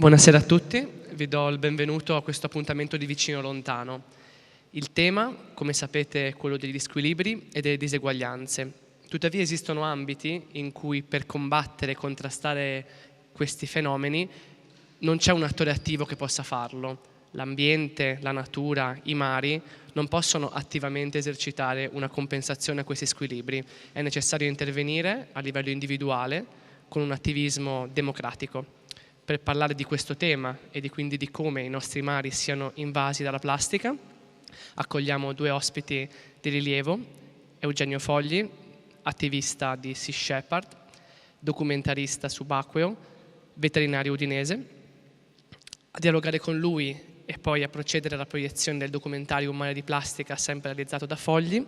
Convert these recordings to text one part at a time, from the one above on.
Buonasera a tutti, vi do il benvenuto a questo appuntamento di Vicino Lontano. Il tema, come sapete, è quello degli squilibri e delle diseguaglianze. Tuttavia esistono ambiti in cui per combattere e contrastare questi fenomeni non c'è un attore attivo che possa farlo. L'ambiente, la natura, i mari non possono attivamente esercitare una compensazione a questi squilibri. È necessario intervenire a livello individuale con un attivismo democratico. Per parlare di questo tema e quindi di come i nostri mari siano invasi dalla plastica, accogliamo due ospiti di rilievo: Eugenio Fogli, attivista di Sea Shepherd, documentarista subacqueo, veterinario udinese. A dialogare con lui e poi a procedere alla proiezione del documentario Un mare di plastica, sempre realizzato da Fogli,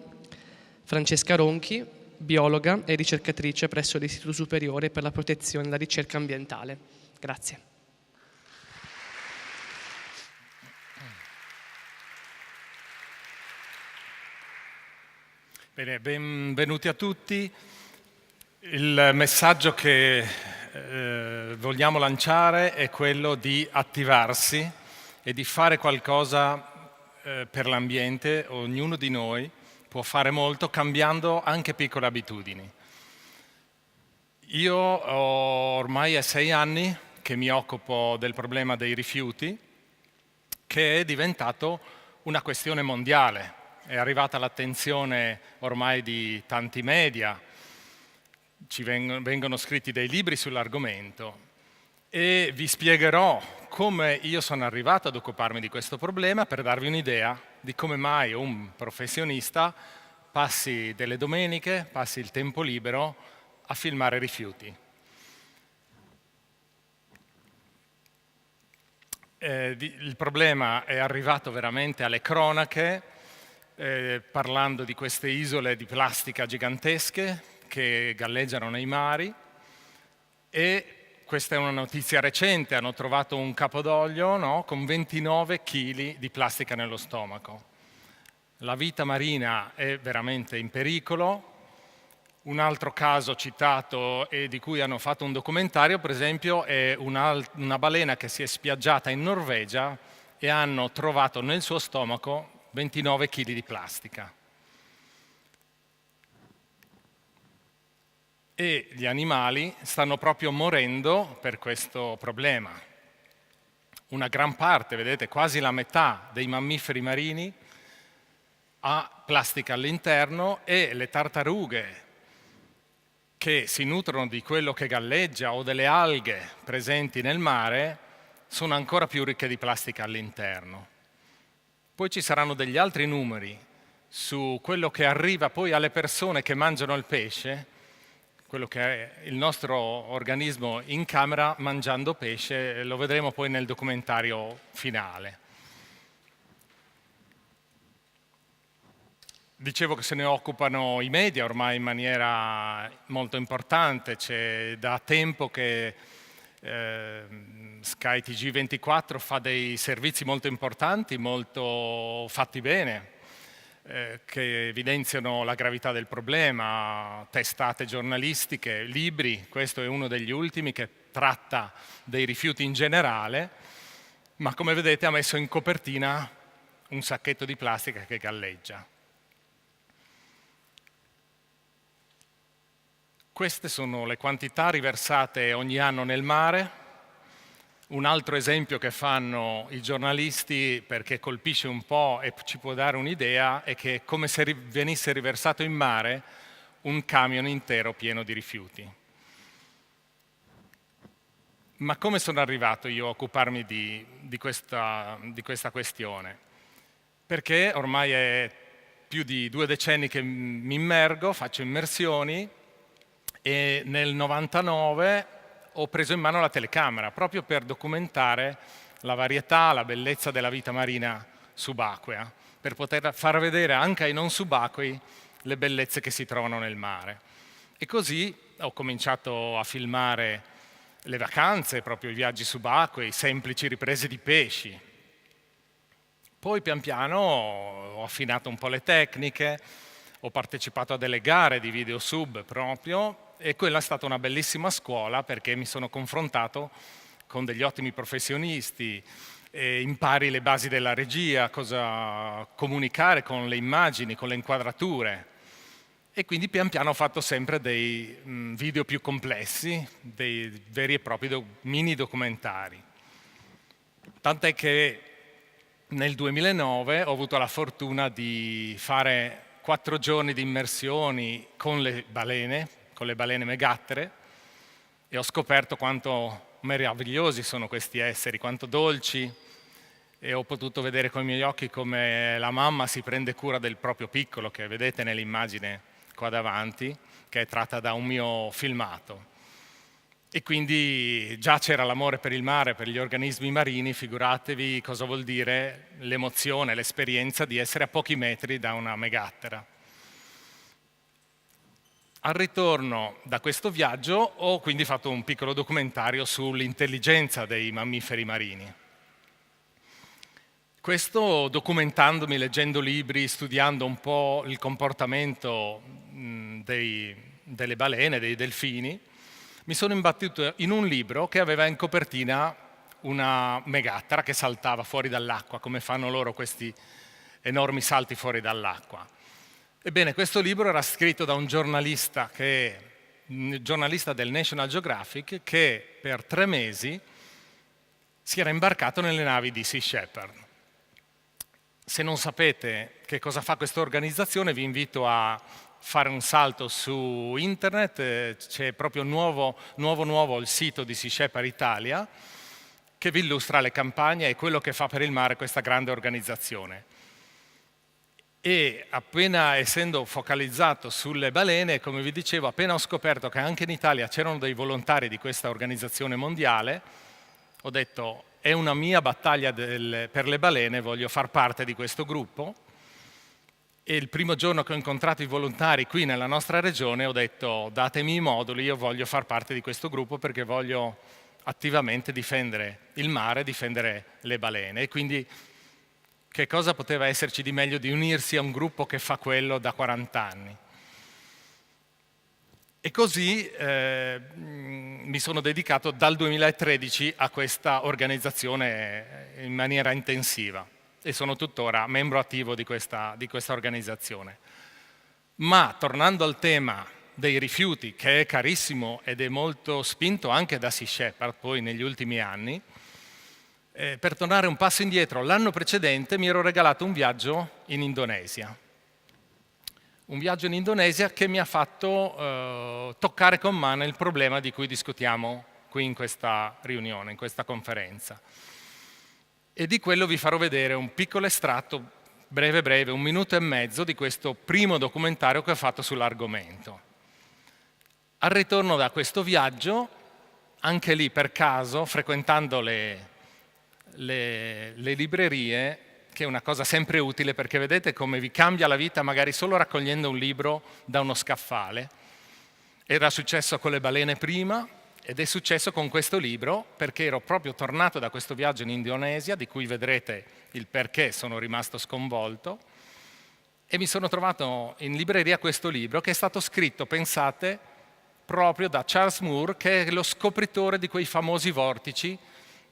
Francesca Ronchi, biologa e ricercatrice presso l'Istituto Superiore per la Protezione e la Ricerca Ambientale. Grazie. Bene, benvenuti a tutti. Il messaggio che vogliamo lanciare è quello di attivarsi e di fare qualcosa per l'ambiente. Ognuno di noi può fare molto cambiando anche piccole abitudini. Io ormai è 6 anni che mi occupo del problema dei rifiuti, che è diventato una questione mondiale. È arrivata all'attenzione ormai di tanti media, ci vengono scritti dei libri sull'argomento e vi spiegherò come io sono arrivato ad occuparmi di questo problema per darvi un'idea di come mai un professionista passi delle domeniche, passi il tempo libero a filmare rifiuti. Il problema è arrivato veramente alle cronache, parlando di queste isole di plastica gigantesche che galleggiano nei mari, e questa è una notizia recente: hanno trovato un capodoglio, no, con 29 kg di plastica nello stomaco. La vita marina è veramente in pericolo. Un altro caso citato e di cui hanno fatto un documentario, per esempio, è una balena che si è spiaggiata in Norvegia e hanno trovato nel suo stomaco 29 kg di plastica. E gli animali stanno proprio morendo per questo problema. Una gran parte, vedete, quasi la metà dei mammiferi marini ha plastica all'interno, e le tartarughe che si nutrono di quello che galleggia o delle alghe presenti nel mare sono ancora più ricche di plastica all'interno. Poi ci saranno degli altri numeri su quello che arriva poi alle persone che mangiano il pesce, quello che è il nostro organismo in camera mangiando pesce. Lo vedremo poi nel documentario finale. Dicevo che se ne occupano i media ormai in maniera molto importante. C'è da tempo che Sky TG24 fa dei servizi molto importanti, molto fatti bene, che evidenziano la gravità del problema, testate giornalistiche, libri. Questo è uno degli ultimi che tratta dei rifiuti in generale, ma come vedete ha messo in copertina un sacchetto di plastica che galleggia. Queste sono le quantità riversate ogni anno nel mare. Un altro esempio che fanno i giornalisti, perché colpisce un po' e ci può dare un'idea, è che è come se venisse riversato in mare un camion intero pieno di rifiuti. Ma come sono arrivato io a occuparmi di questa questione? Perché ormai è più di 2 decenni che mi immergo, faccio immersioni, e nel 99 ho preso in mano la telecamera proprio per documentare la varietà, la bellezza della vita marina subacquea, per poter far vedere anche ai non subacquei le bellezze che si trovano nel mare. E così ho cominciato a filmare le vacanze, proprio i viaggi subacquei, semplici riprese di pesci. Poi pian piano ho affinato un po' le tecniche, ho partecipato a delle gare di video sub proprio, e quella è stata una bellissima scuola, perché mi sono confrontato con degli ottimi professionisti, impari le basi della regia, cosa comunicare con le immagini, con le inquadrature. E quindi pian piano ho fatto sempre dei video più complessi, dei veri e propri mini documentari. Tant'è che nel 2009 ho avuto la fortuna di fare 4 giorni di immersioni con le balene megattere, e ho scoperto quanto meravigliosi sono questi esseri, quanto dolci, e ho potuto vedere con i miei occhi come la mamma si prende cura del proprio piccolo, che vedete nell'immagine qua davanti, che è tratta da un mio filmato. E quindi già c'era l'amore per il mare, per gli organismi marini, figuratevi cosa vuol dire l'emozione, l'esperienza di essere a pochi metri da una megattera. Al ritorno da questo viaggio ho quindi fatto un piccolo documentario sull'intelligenza dei mammiferi marini. Questo documentandomi, leggendo libri, studiando un po' il comportamento delle balene, dei delfini, mi sono imbattuto in un libro che aveva in copertina una megattera che saltava fuori dall'acqua, come fanno loro questi enormi salti fuori dall'acqua. Ebbene, questo libro era scritto da un giornalista del National Geographic, che per 3 mesi si era imbarcato nelle navi di Sea Shepherd. Se non sapete che cosa fa questa organizzazione, vi invito a fare un salto su internet, c'è proprio nuovo il sito di Sea Shepherd Italia, che vi illustra le campagne e quello che fa per il mare questa grande organizzazione. E appena essendo focalizzato sulle balene, come vi dicevo, appena ho scoperto che anche in Italia c'erano dei volontari di questa organizzazione mondiale, ho detto: è una mia battaglia per le balene, voglio far parte di questo gruppo. E il primo giorno che ho incontrato i volontari qui nella nostra regione ho detto: datemi i moduli, io voglio far parte di questo gruppo perché voglio attivamente difendere il mare, difendere le balene. E quindi che cosa poteva esserci di meglio di unirsi a un gruppo che fa quello da 40 anni? E così mi sono dedicato dal 2013 a questa organizzazione in maniera intensiva e sono tuttora membro attivo di questa organizzazione. Ma tornando al tema dei rifiuti, che è carissimo ed è molto spinto anche da Sea Shepherd poi negli ultimi anni, per tornare un passo indietro, l'anno precedente mi ero regalato un viaggio in Indonesia. Un viaggio in Indonesia che mi ha fatto toccare con mano il problema di cui discutiamo qui in questa riunione, in questa conferenza. E di quello vi farò vedere un piccolo estratto, breve, 1 minuto e mezzo, di questo primo documentario che ho fatto sull'argomento. Al ritorno da questo viaggio, anche lì per caso, frequentando le librerie, che è una cosa sempre utile perché vedete come vi cambia la vita magari solo raccogliendo un libro da uno scaffale. Era successo con le balene prima ed è successo con questo libro perché ero proprio tornato da questo viaggio in Indonesia, di cui vedrete il perché sono rimasto sconvolto, e mi sono trovato in libreria questo libro che è stato scritto, pensate, proprio da Charles Moore, che è lo scopritore di quei famosi vortici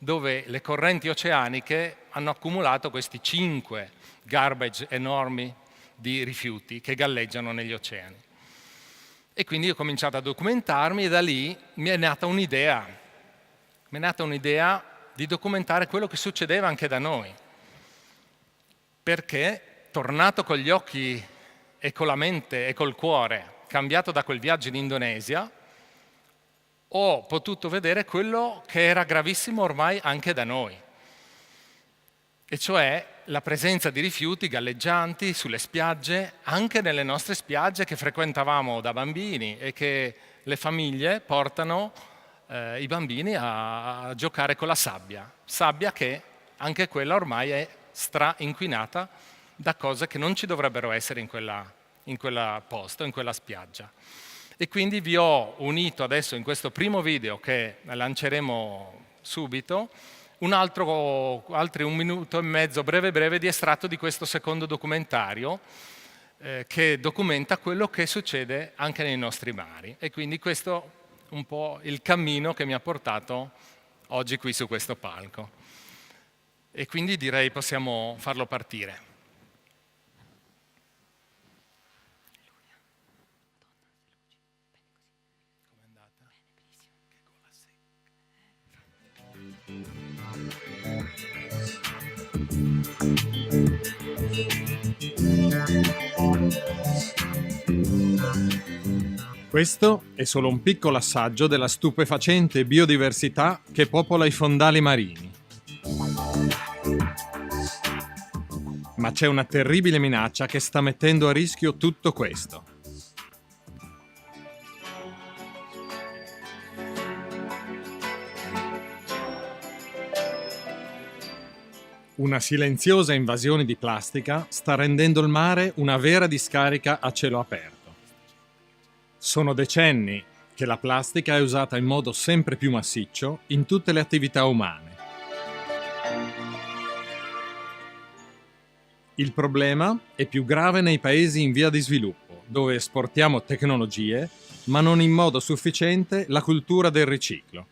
dove le correnti oceaniche hanno accumulato questi 5 garbage enormi di rifiuti che galleggiano negli oceani. E quindi ho cominciato a documentarmi e da lì mi è nata un'idea. Mi è nata un'idea di documentare quello che succedeva anche da noi. Perché, tornato con gli occhi e con la mente e col cuore cambiato da quel viaggio in Indonesia, ho potuto vedere quello che era gravissimo ormai anche da noi, e cioè la presenza di rifiuti galleggianti sulle spiagge, anche nelle nostre spiagge che frequentavamo da bambini e che le famiglie portano i bambini a giocare con la sabbia che anche quella ormai è stra-inquinata da cose che non ci dovrebbero essere in quella posto, in quella spiaggia. E quindi vi ho unito adesso in questo primo video che lanceremo subito altri 1 minuto e mezzo breve di estratto di questo secondo documentario che documenta quello che succede anche nei nostri mari. E quindi questo è un po' il cammino che mi ha portato oggi qui su questo palco. E quindi direi possiamo farlo partire. Questo è solo un piccolo assaggio della stupefacente biodiversità che popola i fondali marini. Ma c'è una terribile minaccia che sta mettendo a rischio tutto questo. Una silenziosa invasione di plastica sta rendendo il mare una vera discarica a cielo aperto. Sono decenni che la plastica è usata in modo sempre più massiccio in tutte le attività umane. Il problema è più grave nei paesi in via di sviluppo, dove esportiamo tecnologie, ma non in modo sufficiente la cultura del riciclo.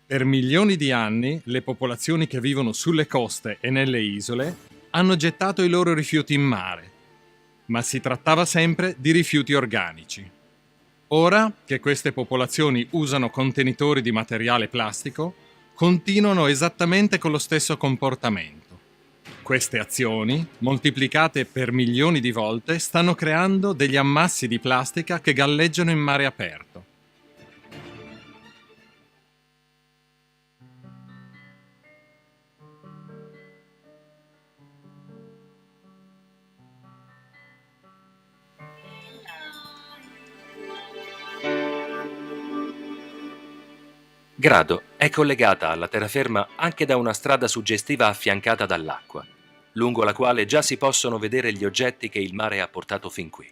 Per milioni di anni le popolazioni che vivono sulle coste e nelle isole hanno gettato i loro rifiuti in mare, ma si trattava sempre di rifiuti organici. Ora che queste popolazioni usano contenitori di materiale plastico, continuano esattamente con lo stesso comportamento. Queste azioni, moltiplicate per milioni di volte, stanno creando degli ammassi di plastica che galleggiano in mare aperto. Grado è collegata alla terraferma anche da una strada suggestiva affiancata dall'acqua, lungo la quale già si possono vedere gli oggetti che il mare ha portato fin qui.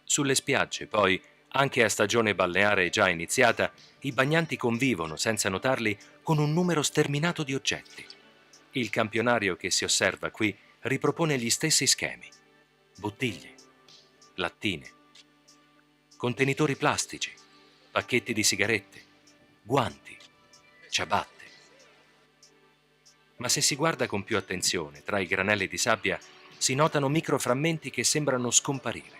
Sulle spiagge, poi, anche a stagione balneare già iniziata, i bagnanti convivono, senza notarli, con un numero sterminato di oggetti. Il campionario che si osserva qui ripropone gli stessi schemi: bottiglie, lattine, contenitori plastici, pacchetti di sigarette, guanti, ciabatte. Ma se si guarda con più attenzione, tra i granelli di sabbia si notano microframmenti che sembrano scomparire,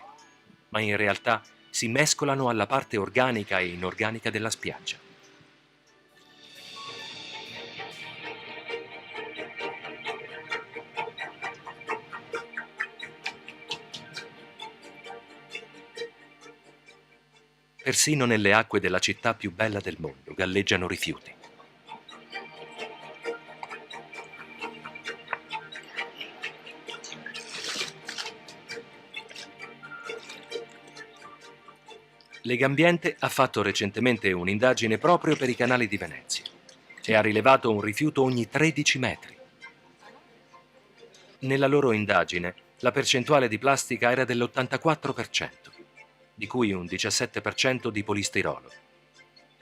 ma in realtà si mescolano alla parte organica e inorganica della spiaggia. Persino nelle acque della città più bella del mondo galleggiano rifiuti. Legambiente ha fatto recentemente un'indagine proprio per i canali di Venezia e ha rilevato un rifiuto ogni 13 metri. Nella loro indagine la percentuale di plastica era dell'84%, di cui un 17% di polistirolo,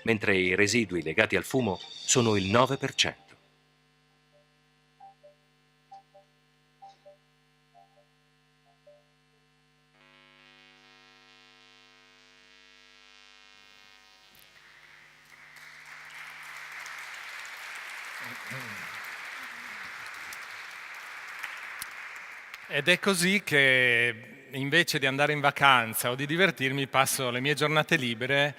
mentre i residui legati al fumo sono il 9%. Ed è così che invece di andare in vacanza o di divertirmi passo le mie giornate libere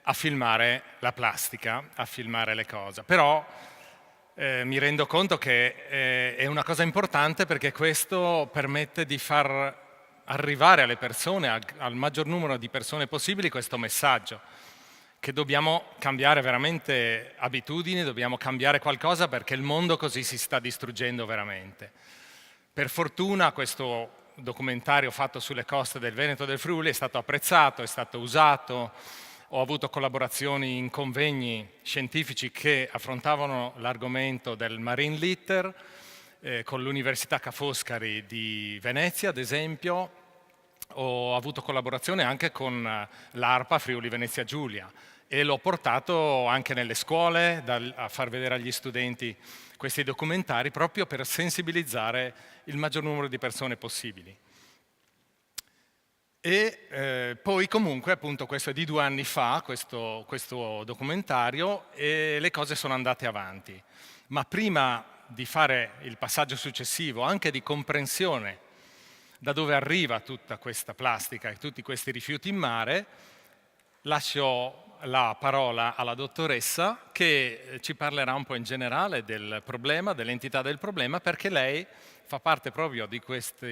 a filmare la plastica, a filmare le cose. Però mi rendo conto che è una cosa importante, perché questo permette di far arrivare alle persone, al maggior numero di persone possibili, questo messaggio, che dobbiamo cambiare veramente abitudini, dobbiamo cambiare qualcosa, perché il mondo così si sta distruggendo veramente. Per fortuna questo documentario fatto sulle coste del Veneto e del Friuli è stato apprezzato, è stato usato. Ho avuto collaborazioni in convegni scientifici che affrontavano l'argomento del marine litter, con l'Università Ca' Foscari di Venezia, ad esempio. Ho avuto collaborazione anche con l'ARPA Friuli Venezia Giulia e l'ho portato anche nelle scuole a far vedere agli studenti questi documentari, proprio per sensibilizzare il maggior numero di persone possibili. E poi comunque, appunto, questo è di 2 anni fa, questo documentario, e le cose sono andate avanti. Ma prima di fare il passaggio successivo, anche di comprensione da dove arriva tutta questa plastica e tutti questi rifiuti in mare, lascio la parola alla dottoressa che ci parlerà un po' in generale del problema, dell'entità del problema, perché lei fa parte proprio di questo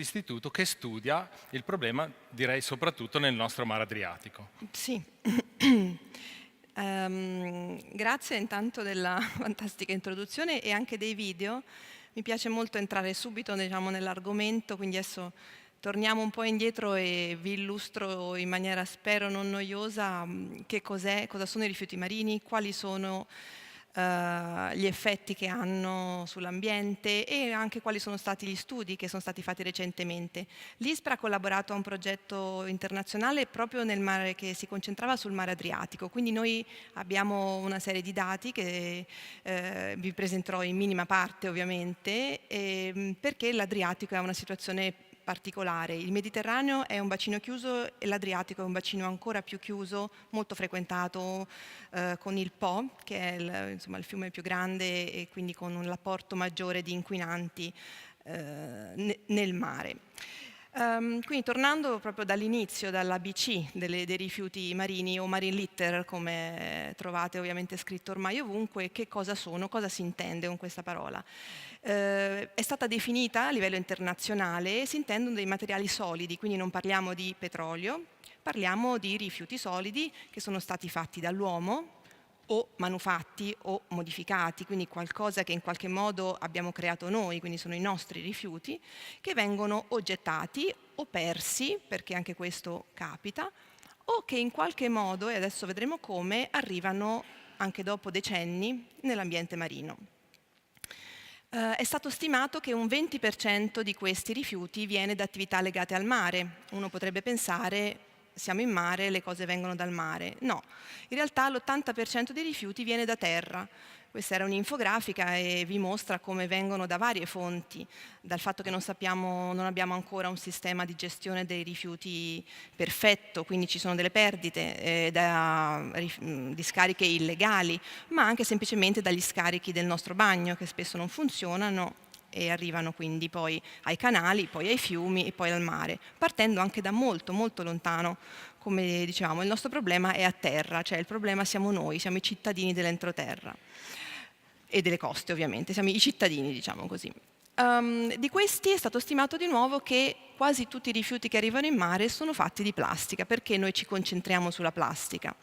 istituto che studia il problema, direi soprattutto nel nostro mare Adriatico. Sì, grazie intanto della fantastica introduzione e anche dei video. Mi piace molto entrare subito, diciamo, nell'argomento, quindi adesso torniamo un po' indietro e vi illustro in maniera, spero, non noiosa che cos'è, cosa sono i rifiuti marini, quali sono gli effetti che hanno sull'ambiente e anche quali sono stati gli studi che sono stati fatti recentemente. L'ISPRA ha collaborato a un progetto internazionale proprio nel mare che si concentrava sul mare Adriatico, quindi noi abbiamo una serie di dati che vi presenterò in minima parte ovviamente, perché l'Adriatico è una situazione particolare. Il Mediterraneo è un bacino chiuso e l'Adriatico è un bacino ancora più chiuso, molto frequentato con il Po, che è il fiume più grande e quindi con un apporto maggiore di inquinanti nel mare. Quindi tornando proprio dall'inizio, dall'ABC dei rifiuti marini o marine litter, come trovate ovviamente scritto ormai ovunque, che cosa sono, cosa si intende con questa parola? È stata definita a livello internazionale, si intendono dei materiali solidi, quindi non parliamo di petrolio, parliamo di rifiuti solidi che sono stati fatti dall'uomo o manufatti o modificati, quindi qualcosa che in qualche modo abbiamo creato noi, quindi sono i nostri rifiuti, che vengono oggettati o persi, perché anche questo capita, o che in qualche modo, e adesso vedremo come, arrivano anche dopo decenni nell'ambiente marino. È stato stimato che un 20% di questi rifiuti viene da attività legate al mare. Uno potrebbe pensare, siamo in mare, le cose vengono dal mare. No, in realtà l'80% dei rifiuti viene da terra. Questa era un'infografica e vi mostra come vengono da varie fonti, dal fatto che non abbiamo ancora un sistema di gestione dei rifiuti perfetto, quindi ci sono delle perdite da discariche illegali, ma anche semplicemente dagli scarichi del nostro bagno che spesso non funzionano e arrivano quindi poi ai canali, poi ai fiumi e poi al mare, partendo anche da molto molto lontano. Come dicevamo, il nostro problema è a terra, cioè il problema siamo noi, siamo i cittadini dell'entroterra e delle coste ovviamente, siamo i cittadini, diciamo così. Di questi è stato stimato di nuovo che quasi tutti i rifiuti che arrivano in mare sono fatti di plastica. Perché noi ci concentriamo sulla plastica?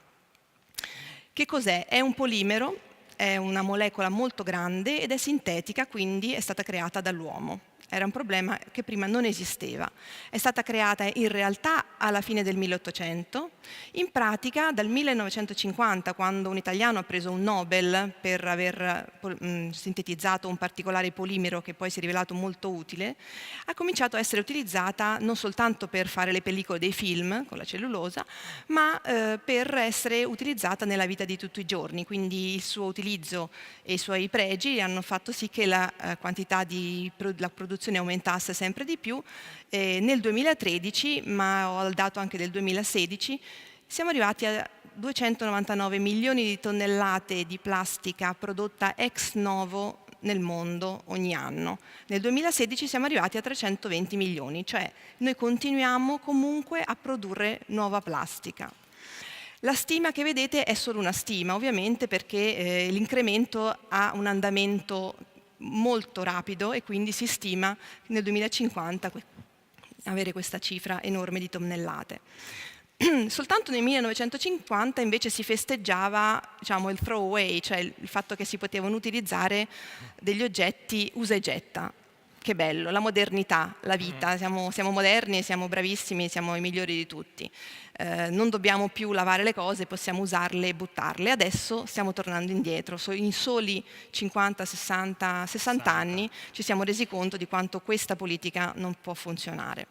Che cos'è? È un polimero, è una molecola molto grande ed è sintetica, quindi è stata creata dall'uomo. Era un problema che prima non esisteva. È stata creata in realtà alla fine del 1800, in pratica dal 1950, quando un italiano ha preso un Nobel per aver sintetizzato un particolare polimero che poi si è rivelato molto utile, ha cominciato a essere utilizzata non soltanto per fare le pellicole dei film con la cellulosa, ma per essere utilizzata nella vita di tutti i giorni. Quindi il suo utilizzo e i suoi pregi hanno fatto sì che la quantità di la produzione aumentasse sempre di più. Nel 2013, ma ho il dato anche del 2016, siamo arrivati a 299 milioni di tonnellate di plastica prodotta ex novo nel mondo ogni anno. Nel 2016 siamo arrivati a 320 milioni, cioè noi continuiamo comunque a produrre nuova plastica. La stima che vedete è solo una stima, ovviamente, perché l'incremento ha un andamento molto rapido e quindi si stima nel 2050 avere questa cifra enorme di tonnellate. Soltanto nel 1950 invece si festeggiava, diciamo, il throwaway, cioè il fatto che si potevano utilizzare degli oggetti usa e getta. Che bello, la modernità, la vita, siamo moderni, siamo bravissimi, siamo i migliori di tutti. Non dobbiamo più lavare le cose, possiamo usarle e buttarle. Adesso stiamo tornando indietro. In soli 50, 60 anni ci siamo resi conto di quanto questa politica non può funzionare.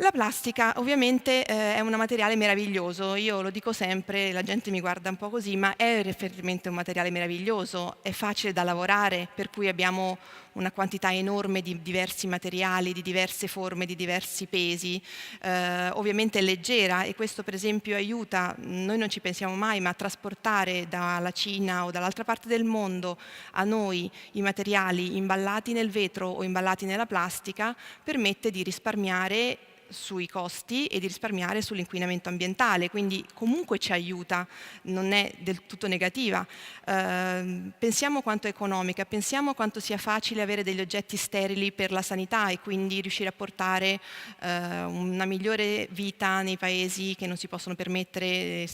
La plastica ovviamente è un materiale meraviglioso, io lo dico sempre, la gente mi guarda un po' così, ma è effettivamente un materiale meraviglioso, è facile da lavorare, per cui abbiamo una quantità enorme di diversi materiali, di diverse forme, di diversi pesi, ovviamente è leggera e questo per esempio aiuta, noi non ci pensiamo mai, ma a trasportare dalla Cina o dall'altra parte del mondo a noi i materiali imballati nel vetro o imballati nella plastica permette di risparmiare sui costi e di risparmiare sull'inquinamento ambientale, quindi comunque ci aiuta, non è del tutto negativa. Pensiamo quanto è economica, pensiamo quanto sia facile avere degli oggetti sterili per la sanità e quindi riuscire a portare una migliore vita nei paesi che non si possono permettere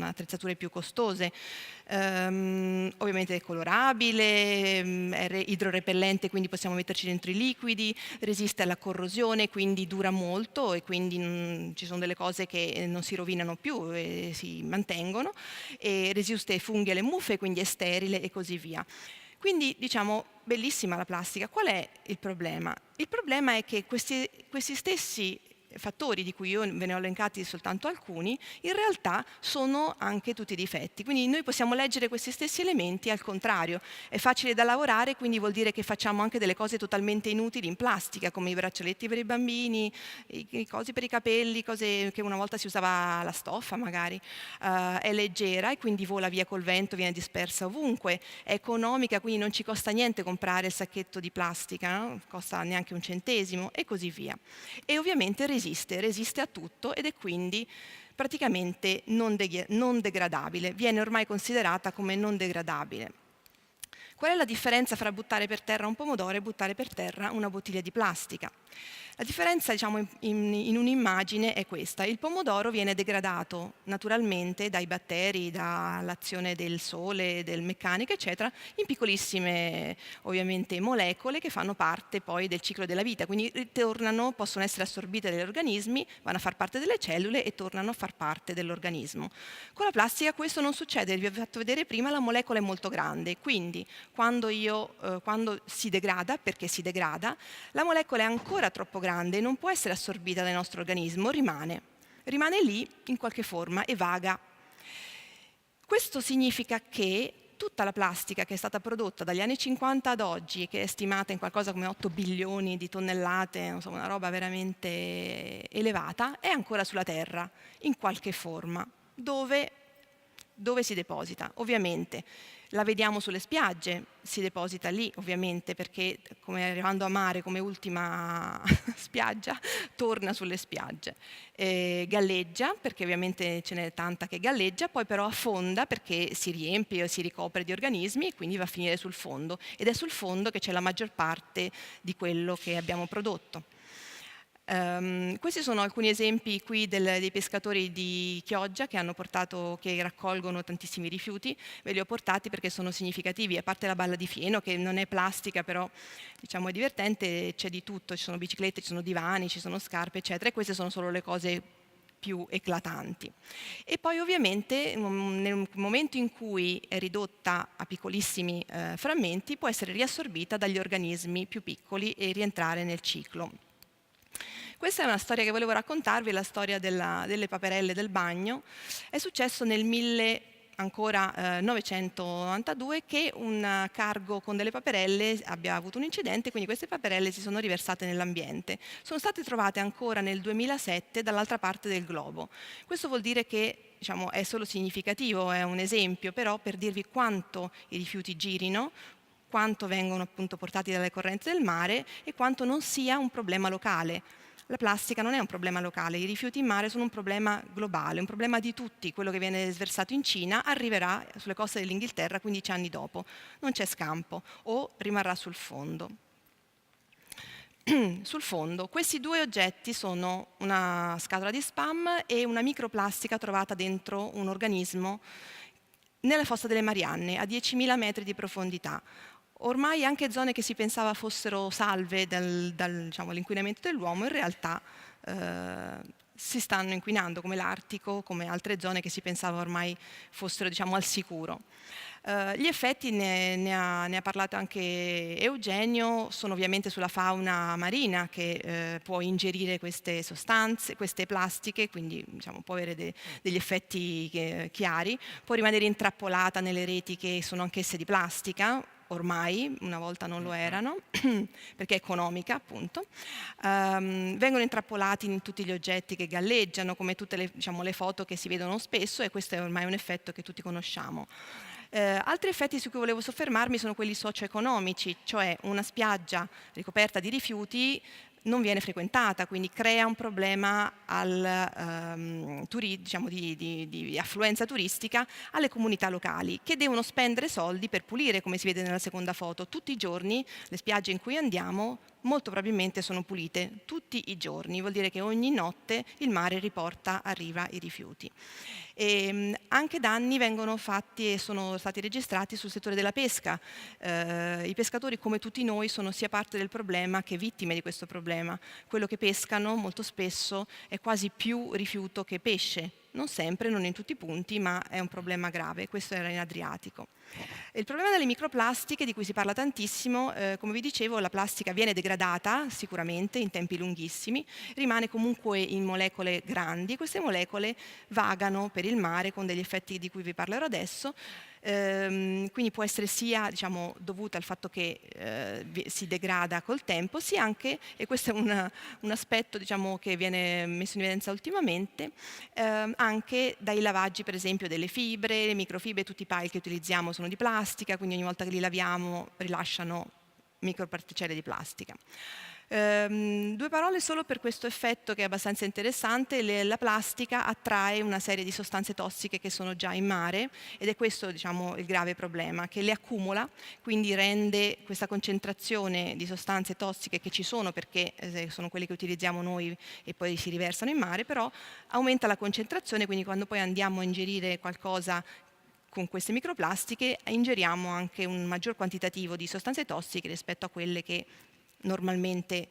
attrezzature più costose. Ovviamente è colorabile, è idrorepellente, quindi possiamo metterci dentro i liquidi, resiste alla corrosione, quindi dura molto e quindi ci sono delle cose che non si rovinano più e si mantengono, e resiste ai funghi e alle muffe, quindi è sterile e così via. Quindi diciamo bellissima la plastica. Qual è il problema? Il problema è che questi stessi fattori, di cui io ve ne ho elencati soltanto alcuni, in realtà sono anche tutti difetti. Quindi noi possiamo leggere questi stessi elementi al contrario. È facile da lavorare, quindi vuol dire che facciamo anche delle cose totalmente inutili in plastica, come i braccialetti per i bambini, i cosi per i capelli, cose che una volta si usava la stoffa magari. È leggera e quindi vola via col vento, viene dispersa ovunque. È economica, quindi non ci costa niente comprare il sacchetto di plastica, no? Costa neanche un centesimo e così via. E ovviamente resiste a tutto ed è quindi praticamente non degradabile, viene ormai considerata come non degradabile. Qual è la differenza fra buttare per terra un pomodoro e buttare per terra una bottiglia di plastica? La differenza, diciamo, in un'immagine è questa. Il pomodoro viene degradato naturalmente dai batteri, dall'azione del sole, del meccanico, eccetera, in piccolissime, ovviamente, molecole che fanno parte poi del ciclo della vita. Quindi ritornano, possono essere assorbite dagli organismi, vanno a far parte delle cellule e tornano a far parte dell'organismo. Con la plastica questo non succede, vi ho fatto vedere prima, la molecola è molto grande, quindi quando si degrada, perché si degrada, la molecola è ancora troppo grande e non può essere assorbita dal nostro organismo, rimane lì in qualche forma e vaga. Questo significa che tutta la plastica che è stata prodotta dagli anni 50 ad oggi, che è stimata in qualcosa come 8 bilioni di tonnellate, insomma una roba veramente elevata, è ancora sulla Terra, in qualche forma. Dove si deposita? Ovviamente la vediamo sulle spiagge, si deposita lì ovviamente perché come arrivando a mare come ultima spiaggia torna sulle spiagge. Galleggia perché ovviamente ce n'è tanta che galleggia, poi però affonda perché si riempie o si ricopre di organismi e quindi va a finire sul fondo ed è sul fondo che c'è la maggior parte di quello che abbiamo prodotto. Questi sono alcuni esempi qui dei pescatori di Chioggia che raccolgono tantissimi rifiuti. Ve li ho portati perché sono significativi, a parte la balla di fieno che non è plastica però diciamo è divertente, c'è di tutto, ci sono biciclette, ci sono divani, ci sono scarpe eccetera e queste sono solo le cose più eclatanti. E poi ovviamente nel momento in cui è ridotta a piccolissimi frammenti può essere riassorbita dagli organismi più piccoli e rientrare nel ciclo. Questa è una storia che volevo raccontarvi, la storia delle paperelle del bagno. È successo nel 1992 che un cargo con delle paperelle abbia avuto un incidente, quindi queste paperelle si sono riversate nell'ambiente. Sono state trovate ancora nel 2007 dall'altra parte del globo. Questo vuol dire che diciamo, è solo significativo, è un esempio, però per dirvi quanto i rifiuti girino, quanto vengono appunto portati dalle correnti del mare e quanto non sia un problema locale. La plastica non è un problema locale, i rifiuti in mare sono un problema globale, un problema di tutti. Quello che viene sversato in Cina arriverà sulle coste dell'Inghilterra 15 anni dopo, non c'è scampo, o rimarrà sul fondo. Sul fondo, questi due oggetti sono una scatola di spam e una microplastica trovata dentro un organismo nella fossa delle Marianne, a 10.000 metri di profondità. Ormai anche zone che si pensava fossero salve dall'inquinamento dell'uomo in realtà si stanno inquinando, come l'Artico, come altre zone che si pensava ormai fossero, diciamo, al sicuro. Gli effetti, ne ha parlato anche Eugenio, sono ovviamente sulla fauna marina che può ingerire queste sostanze, queste plastiche, quindi diciamo, può avere degli effetti chiari, può rimanere intrappolata nelle reti che sono anch'esse di plastica, ormai, una volta non lo erano, perché è economica appunto. Vengono intrappolati in tutti gli oggetti che galleggiano, come tutte le, diciamo, le foto che si vedono spesso, e questo è ormai un effetto che tutti conosciamo. Altri effetti su cui volevo soffermarmi sono quelli socio-economici, cioè una spiaggia ricoperta di rifiuti non viene frequentata, quindi crea un problema diciamo, di affluenza turistica alle comunità locali, che devono spendere soldi per pulire, come si vede nella seconda foto. Tutti i giorni le spiagge in cui andiamo molto probabilmente sono pulite, tutti i giorni, vuol dire che ogni notte il mare riporta a riva i rifiuti. E anche danni vengono fatti e sono stati registrati sul settore della pesca. I pescatori, come tutti noi, sono sia parte del problema che vittime di questo problema. Quello che pescano molto spesso è quasi più rifiuto che pesce. Non sempre, non in tutti i punti, ma è un problema grave. Questo era in Adriatico. Il problema delle microplastiche, di cui si parla tantissimo, come vi dicevo, la plastica viene degradata sicuramente in tempi lunghissimi, rimane comunque in molecole grandi. Queste molecole vagano per il mare con degli effetti di cui vi parlerò adesso. Quindi può essere sia, diciamo, dovuta al fatto che si degrada col tempo, sia anche, e questo è un aspetto, diciamo, che viene messo in evidenza ultimamente, anche dai lavaggi, per esempio, delle fibre, le microfibre. Tutti i pile che utilizziamo sono di plastica, quindi ogni volta che li laviamo rilasciano microparticelle di plastica. Due parole solo per questo effetto che è abbastanza interessante. La plastica attrae una serie di sostanze tossiche che sono già in mare, ed è questo, diciamo, il grave problema, che le accumula, quindi rende questa concentrazione di sostanze tossiche che ci sono, perché sono quelle che utilizziamo noi e poi si riversano in mare, però aumenta la concentrazione, quindi quando poi andiamo a ingerire qualcosa con queste microplastiche ingeriamo anche un maggior quantitativo di sostanze tossiche rispetto a quelle che normalmente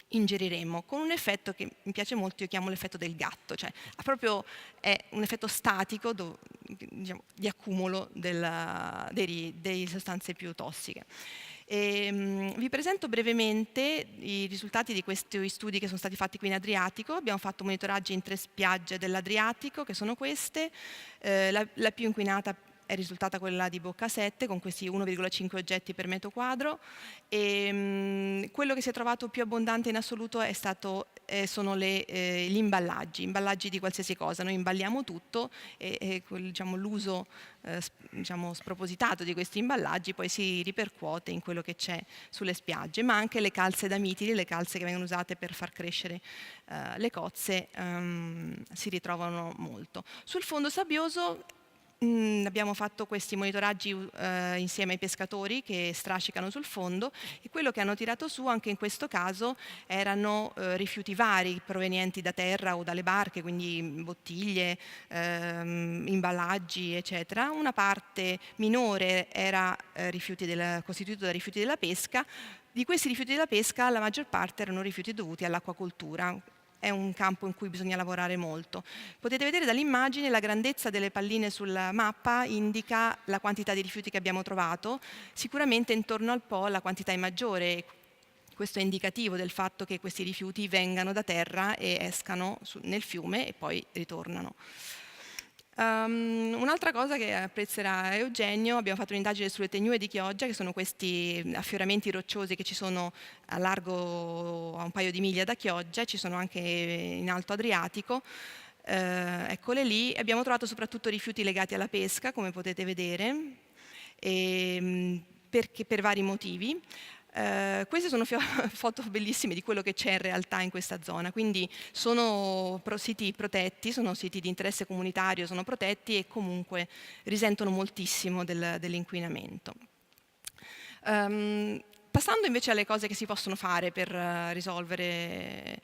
ingeriremo, con un effetto che mi piace molto, io chiamo l'effetto del gatto, cioè proprio è un effetto statico diciamo, di accumulo delle sostanze più tossiche. Vi presento brevemente i risultati di questi studi che sono stati fatti qui in Adriatico. Abbiamo fatto monitoraggi in 3 spiagge dell'Adriatico, che sono queste. La più inquinata è risultata quella di Bocca 7, con questi 1,5 oggetti per metro quadro, e quello che si è trovato più abbondante in assoluto sono gli imballaggi di qualsiasi cosa. Noi imballiamo tutto e diciamo, l'uso diciamo, spropositato di questi imballaggi poi si ripercuote in quello che c'è sulle spiagge, ma anche le calze da mitili, le calze che vengono usate per far crescere le cozze, si ritrovano molto. Sul fondo sabbioso abbiamo fatto questi monitoraggi insieme ai pescatori che strascicano sul fondo, e quello che hanno tirato su anche in questo caso erano rifiuti vari provenienti da terra o dalle barche, quindi bottiglie, imballaggi eccetera. Una parte minore era costituito da rifiuti della pesca. Di questi rifiuti della pesca la maggior parte erano rifiuti dovuti all'acquacoltura. È un campo in cui bisogna lavorare molto. Potete vedere dall'immagine la grandezza delle palline sulla mappa indica la quantità di rifiuti che abbiamo trovato. Sicuramente intorno al Po la quantità è maggiore. Questo è indicativo del fatto che questi rifiuti vengano da terra e escano nel fiume e poi ritornano. Un'altra cosa che apprezzerà Eugenio: abbiamo fatto un'indagine sulle tegnue di Chioggia, che sono questi affioramenti rocciosi che ci sono a largo a un paio di miglia da Chioggia, ci sono anche in Alto Adriatico, eccole lì. Abbiamo trovato soprattutto rifiuti legati alla pesca, come potete vedere, per vari motivi. Queste sono foto bellissime di quello che c'è in realtà in questa zona, quindi sono siti protetti, sono siti di interesse comunitario, sono protetti e comunque risentono moltissimo dell'inquinamento. Passando invece alle cose che si possono fare per risolvere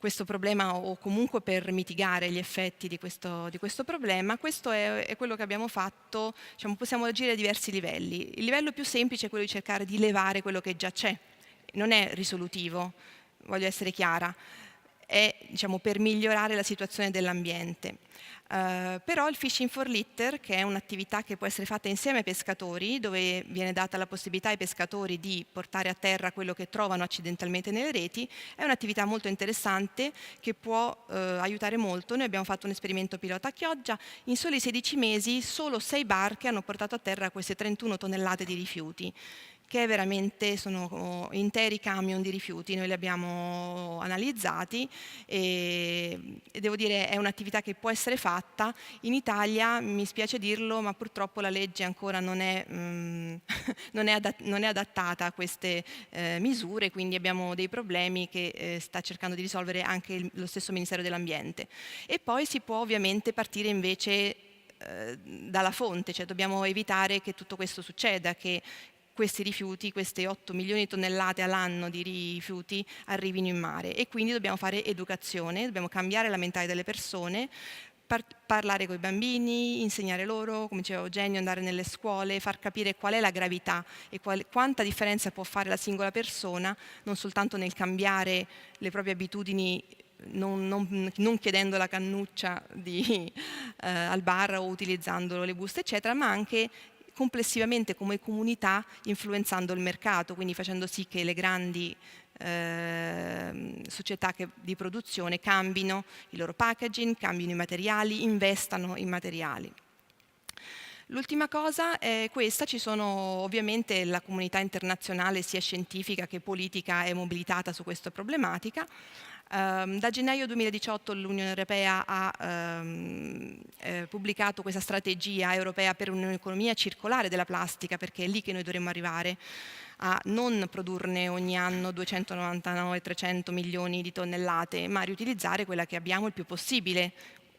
questo problema o comunque per mitigare gli effetti di questo problema, questo è quello che abbiamo fatto. Diciamo, possiamo agire a diversi livelli. Il livello più semplice è quello di cercare di levare quello che già c'è, non è risolutivo, voglio essere chiara. è, diciamo, per migliorare la situazione dell'ambiente. Però il Fishing for Litter, che è un'attività che può essere fatta insieme ai pescatori, dove viene data la possibilità ai pescatori di portare a terra quello che trovano accidentalmente nelle reti, è un'attività molto interessante che può aiutare molto. Noi abbiamo fatto un esperimento pilota a Chioggia, in soli 16 mesi solo 6 barche hanno portato a terra queste 31 tonnellate di rifiuti, che veramente sono interi camion di rifiuti. Noi li abbiamo analizzati e devo dire è un'attività che può essere fatta. In Italia, mi spiace dirlo, ma purtroppo la legge ancora non è adattata a queste misure, quindi abbiamo dei problemi che sta cercando di risolvere anche lo stesso Ministero dell'Ambiente. E poi si può ovviamente partire invece dalla fonte, cioè dobbiamo evitare che tutto questo succeda, che questi rifiuti, queste 8 milioni di tonnellate all'anno di rifiuti arrivino in mare, e quindi dobbiamo fare educazione, dobbiamo cambiare la mentalità delle persone, parlare con i bambini, insegnare loro, come diceva Eugenio, andare nelle scuole, far capire qual è la gravità e quanta differenza può fare la singola persona, non soltanto nel cambiare le proprie abitudini, non chiedendo la cannuccia al bar o utilizzando le buste eccetera, ma anche complessivamente come comunità influenzando il mercato, quindi facendo sì che le grandi società di produzione cambino il loro packaging, cambino i materiali, investano in materiali. L'ultima cosa è questa: ci sono ovviamente la comunità internazionale sia scientifica che politica è mobilitata su questa problematica. Da gennaio 2018 l'Unione Europea ha pubblicato questa strategia europea per un'economia circolare della plastica, perché è lì che noi dovremmo arrivare a non produrne ogni anno 299-300 milioni di tonnellate, ma a riutilizzare quella che abbiamo il più possibile,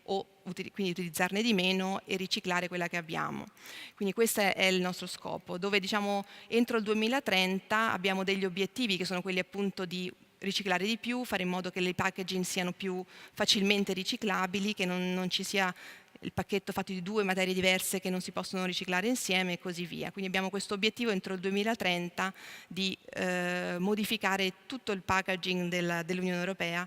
o quindi utilizzarne di meno e riciclare quella che abbiamo. Quindi questo è il nostro scopo, dove diciamo entro il 2030 abbiamo degli obiettivi che sono quelli appunto di riciclare di più, fare in modo che le packaging siano più facilmente riciclabili, che non ci sia il pacchetto fatto di 2 materie diverse che non si possono riciclare insieme e così via. Quindi abbiamo questo obiettivo entro il 2030 di modificare tutto il packaging dell'Unione Europea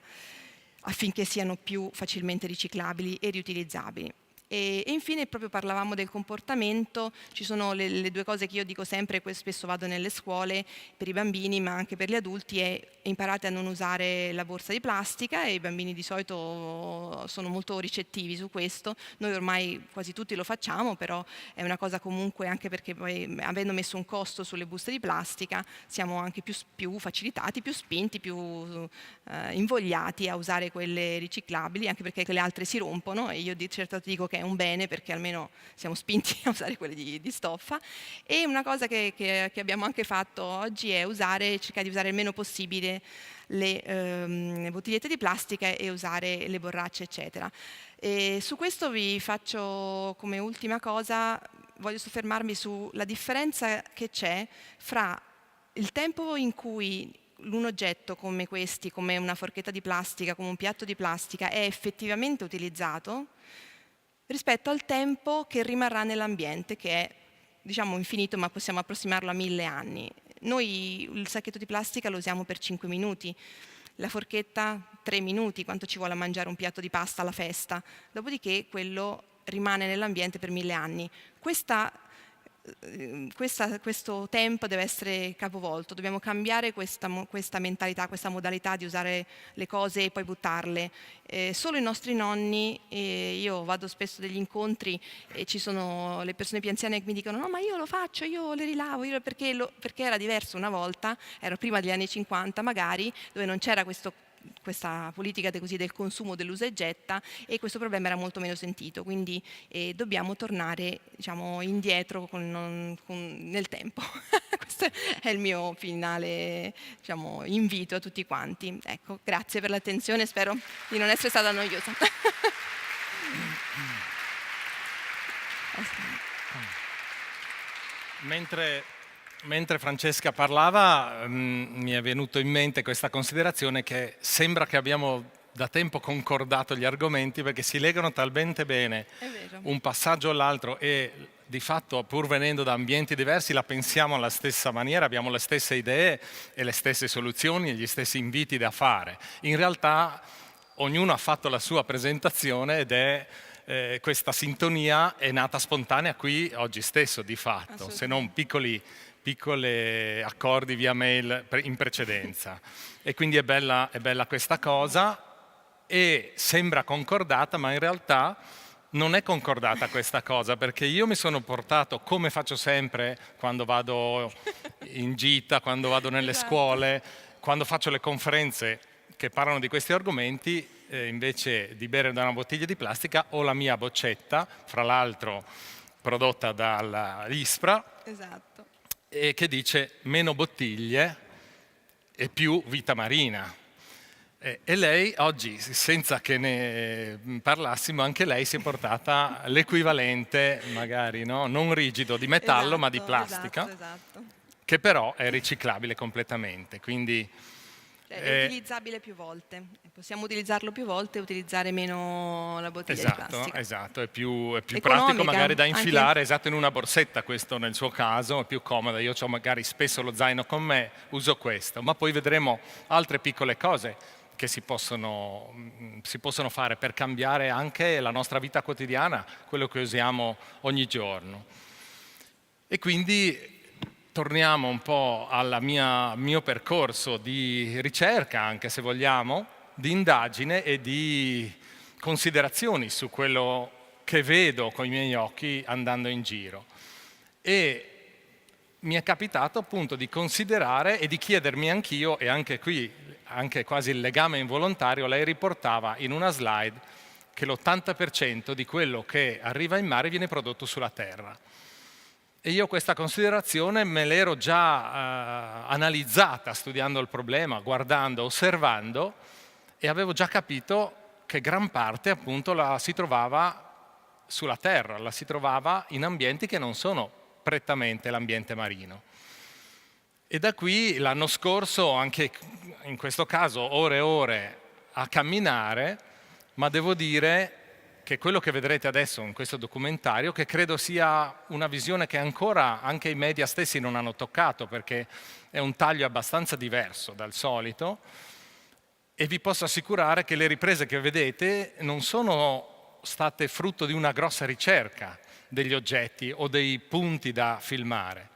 affinché siano più facilmente riciclabili e riutilizzabili. E infine, proprio parlavamo del comportamento, ci sono le 2 cose che io dico sempre, e spesso vado nelle scuole per i bambini ma anche per gli adulti, è imparate a non usare la borsa di plastica, e i bambini di solito sono molto ricettivi su questo. Noi ormai quasi tutti lo facciamo, però è una cosa comunque, anche perché poi avendo messo un costo sulle buste di plastica siamo anche più facilitati, più spinti, più invogliati a usare quelle riciclabili, anche perché quelle altre si rompono, e io di certo dico che è un bene, perché almeno siamo spinti a usare quelle di stoffa. E una cosa che abbiamo anche fatto oggi è cercare di usare il meno possibile le bottigliette di plastica e usare le borracce eccetera. E su questo vi faccio, come ultima cosa, voglio soffermarmi sulla differenza che c'è fra il tempo in cui un oggetto come questi, come una forchetta di plastica, come un piatto di plastica, è effettivamente utilizzato rispetto al tempo che rimarrà nell'ambiente, che è diciamo infinito, ma possiamo approssimarlo a 1000 anni. Noi il sacchetto di plastica lo usiamo per 5 minuti, la forchetta 3 minuti, quanto ci vuole a mangiare un piatto di pasta alla festa, dopodiché quello rimane nell'ambiente per 1000 anni. Questo tempo deve essere capovolto, dobbiamo cambiare questa mentalità, questa modalità di usare le cose e poi buttarle. Solo i nostri nonni, io vado spesso degli incontri e ci sono le persone più anziane che mi dicono no, ma io lo faccio, io le rilavo, perché era diverso una volta, era prima degli anni 50 magari, dove non c'era questa politica del consumo, dell'usa e getta, e questo problema era molto meno sentito, quindi dobbiamo tornare diciamo, indietro nel tempo. Questo è il mio finale diciamo, invito a tutti quanti. Ecco, grazie per l'attenzione, spero di non essere stata noiosa. Mentre Francesca parlava mi è venuto in mente questa considerazione, che sembra che abbiamo da tempo concordato gli argomenti, perché si legano talmente bene un passaggio all'altro, e di fatto pur venendo da ambienti diversi la pensiamo alla stessa maniera, abbiamo le stesse idee e le stesse soluzioni e gli stessi inviti da fare. In realtà ognuno ha fatto la sua presentazione ed è questa sintonia è nata spontanea qui oggi stesso di fatto, se non piccoli accordi via mail in precedenza. E quindi è bella questa cosa e sembra concordata, ma in realtà non è concordata questa cosa, perché io mi sono portato, come faccio sempre quando vado in gita, quando vado nelle scuole, quando faccio le conferenze che parlano di questi argomenti, invece di bere da una bottiglia di plastica ho la mia boccetta, fra l'altro prodotta dall'ISPRA, Esatto. e che dice meno bottiglie e più vita marina. E lei oggi, senza che ne parlassimo, anche lei si è portata l'equivalente, magari no? Non rigido di metallo, ma di plastica, esatto. che però è riciclabile completamente. Quindi è utilizzabile più volte. Possiamo utilizzarlo più volte e utilizzare meno la bottiglia di plastica. Esatto, è più pratico magari da infilare, esatto, in una borsetta, questo nel suo caso, è più comoda. Io ho magari spesso lo zaino con me, uso questo, ma poi vedremo altre piccole cose che si possono fare per cambiare anche la nostra vita quotidiana, quello che usiamo ogni giorno. E quindi torniamo un po' al mio percorso di ricerca, anche se vogliamo, di indagine e di considerazioni su quello che vedo con i miei occhi andando in giro. E mi è capitato appunto di considerare e di chiedermi anch'io, e anche qui, anche quasi il legame involontario, lei riportava in una slide che l'80% di quello che arriva in mare viene prodotto sulla terra. E io questa considerazione me l'ero già analizzata studiando il problema, guardando, osservando, e avevo già capito che gran parte appunto la si trovava sulla terra, la si trovava in ambienti che non sono prettamente l'ambiente marino. E da qui l'anno scorso, anche in questo caso ore e ore a camminare, ma devo dire che quello che vedrete adesso in questo documentario, che credo sia una visione che ancora anche i media stessi non hanno toccato, perché è un taglio abbastanza diverso dal solito, e vi posso assicurare che le riprese che vedete non sono state frutto di una grossa ricerca degli oggetti o dei punti da filmare,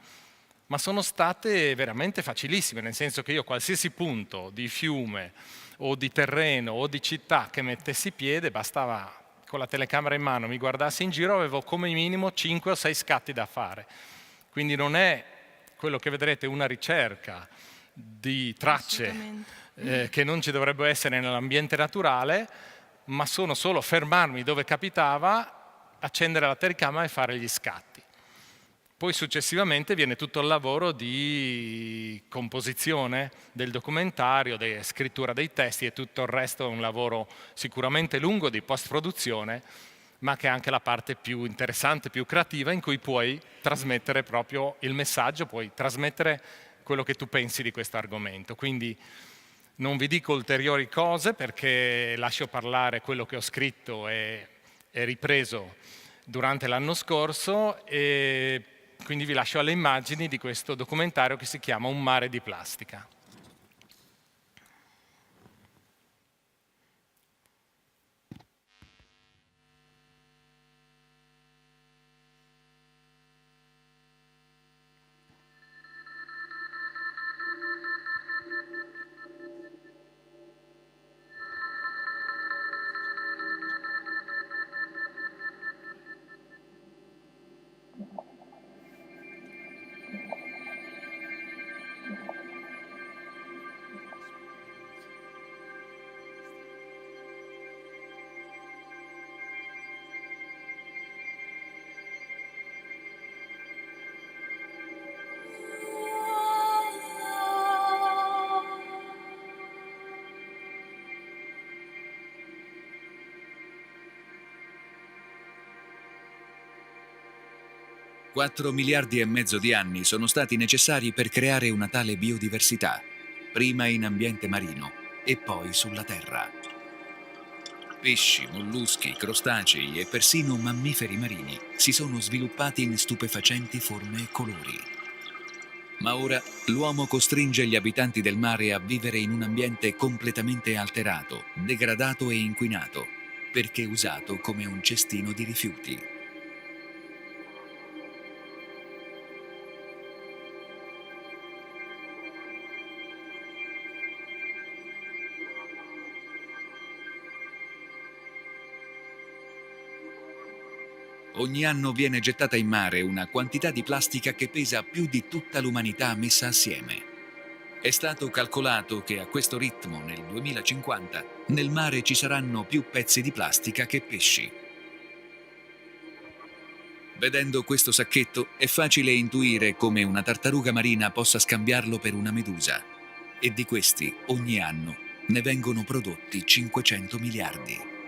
ma sono state veramente facilissime, nel senso che io qualsiasi punto di fiume o di terreno o di città che mettessi piede, bastava con la telecamera in mano mi guardassi in giro, avevo come minimo 5 o 6 scatti da fare. Quindi non è quello che vedrete una ricerca di tracce che non ci dovrebbero essere nell'ambiente naturale, ma sono solo fermarmi dove capitava, accendere la telecamera e fare gli scatti. Poi successivamente viene tutto il lavoro di composizione del documentario, di scrittura dei testi e tutto il resto, è un lavoro sicuramente lungo di post-produzione, ma che è anche la parte più interessante, più creativa, in cui puoi trasmettere proprio il messaggio, puoi trasmettere quello che tu pensi di questo argomento. Quindi non vi dico ulteriori cose perché lascio parlare quello che ho scritto e ripreso durante l'anno scorso, e quindi vi lascio alle immagini di questo documentario che si chiama Un mare di plastica. $4,5 miliardi di anni sono stati necessari per creare una tale biodiversità, prima in ambiente marino e poi sulla terra. Pesci, molluschi, crostacei e persino mammiferi marini si sono sviluppati in stupefacenti forme e colori. Ma ora l'uomo costringe gli abitanti del mare a vivere in un ambiente completamente alterato, degradato e inquinato, perché usato come un cestino di rifiuti. Ogni anno viene gettata in mare una quantità di plastica che pesa più di tutta l'umanità messa assieme. È stato calcolato che a questo ritmo, nel 2050, nel mare ci saranno più pezzi di plastica che pesci. Vedendo questo sacchetto è facile intuire come una tartaruga marina possa scambiarlo per una medusa. E di questi, ogni anno, ne vengono prodotti 500 miliardi.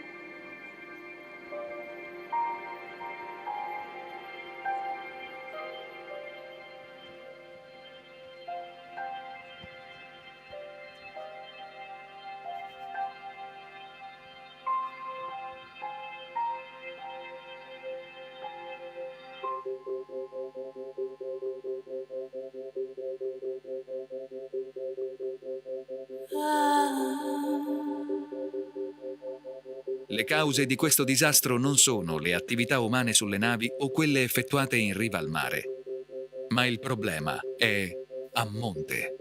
Le cause di questo disastro non sono le attività umane sulle navi o quelle effettuate in riva al mare, ma il problema è a monte.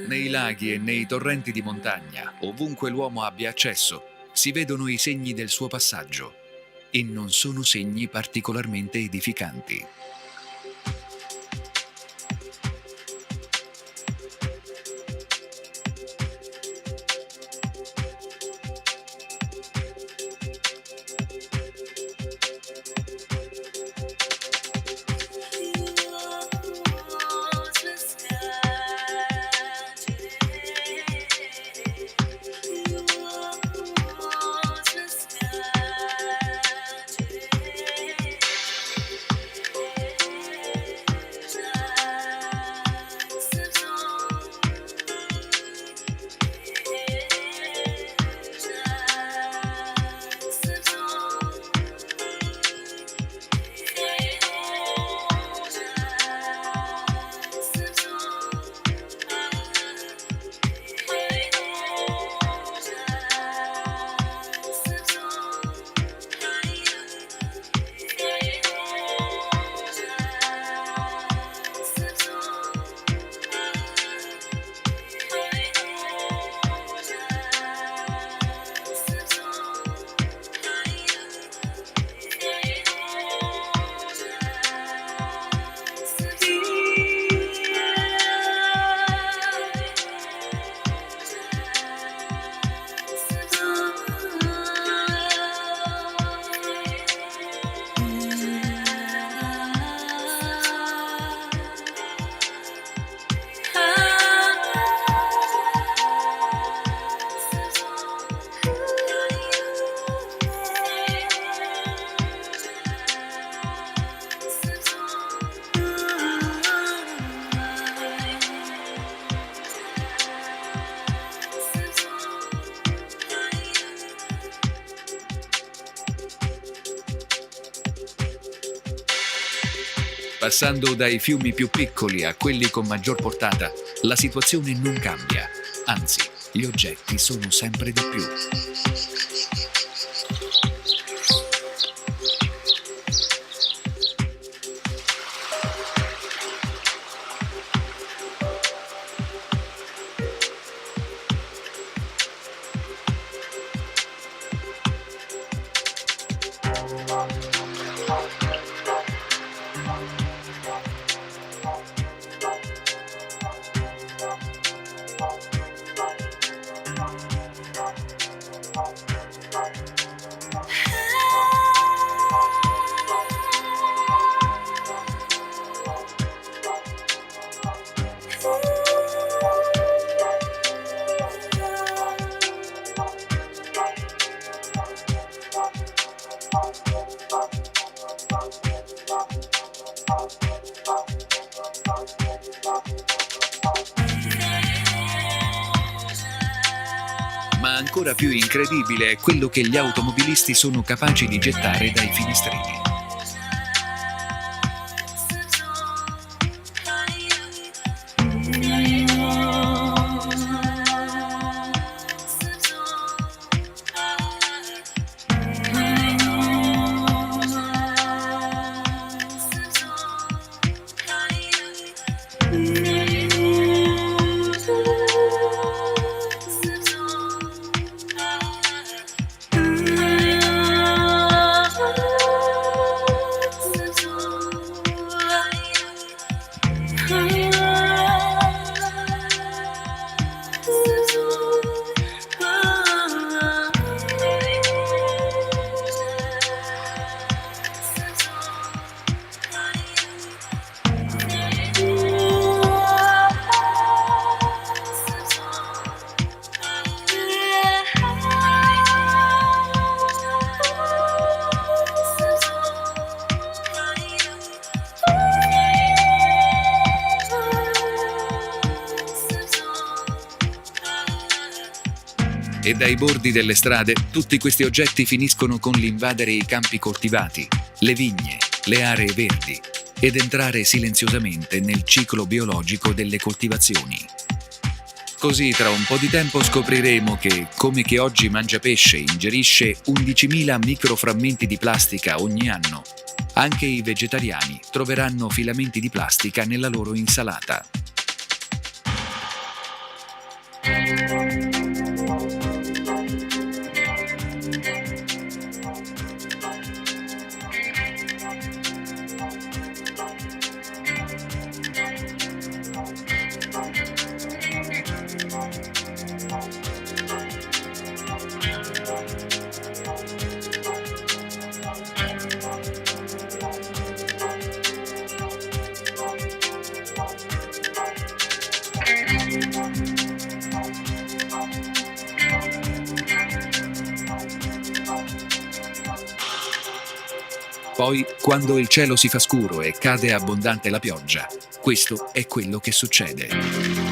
Nei laghi e nei torrenti di montagna, ovunque l'uomo abbia accesso, si vedono i segni del suo passaggio, e non sono segni particolarmente edificanti. Passando dai fiumi più piccoli a quelli con maggior portata, la situazione non cambia, anzi, gli oggetti sono sempre di più. ancora più incredibile è quello che gli automobilisti sono capaci di gettare dai finestrini. E dai bordi delle strade tutti questi oggetti finiscono con l'invadere i campi coltivati, le vigne, le aree verdi ed entrare silenziosamente nel ciclo biologico delle coltivazioni. Così tra un po' di tempo scopriremo che, come chi oggi mangia pesce ingerisce 11.000 microframmenti di plastica ogni anno, anche i vegetariani troveranno filamenti di plastica nella loro insalata. Poi, quando il cielo si fa scuro e cade abbondante la pioggia, questo è quello che succede.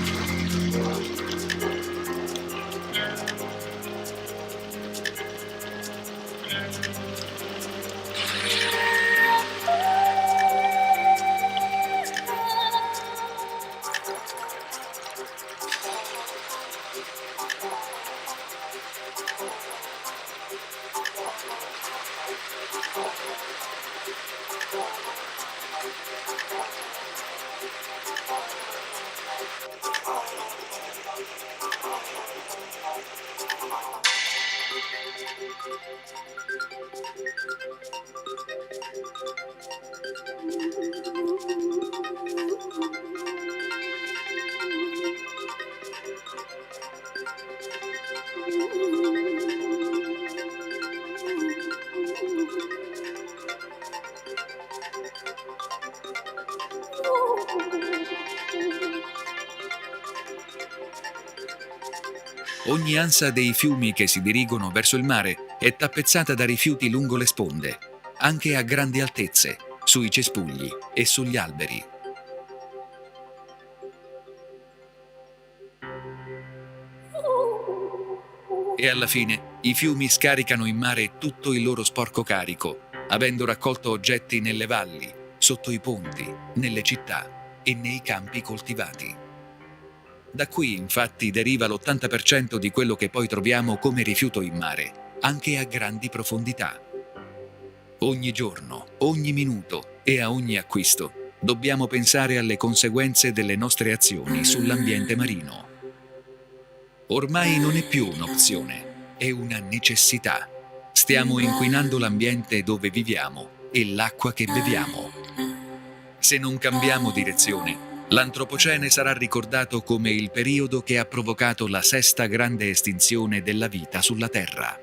Ogni ansa dei fiumi che si dirigono verso il mare è tappezzata da rifiuti lungo le sponde, anche a grandi altezze, sui cespugli e sugli alberi. E alla fine i fiumi scaricano in mare tutto il loro sporco carico, avendo raccolto oggetti nelle valli, sotto i ponti, nelle città e nei campi coltivati. Da qui, infatti, deriva l'80% di quello che poi troviamo come rifiuto in mare, anche a grandi profondità. Ogni giorno, ogni minuto e a ogni acquisto dobbiamo pensare alle conseguenze delle nostre azioni sull'ambiente marino. Ormai non è più un'opzione, è una necessità. Stiamo inquinando l'ambiente dove viviamo e l'acqua che beviamo. Se non cambiamo direzione, l'Antropocene sarà ricordato come il periodo che ha provocato la sesta grande estinzione della vita sulla Terra.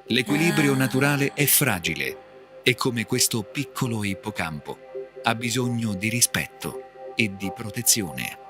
L'equilibrio naturale è fragile e, come questo piccolo ippocampo, ha bisogno di rispetto e di protezione.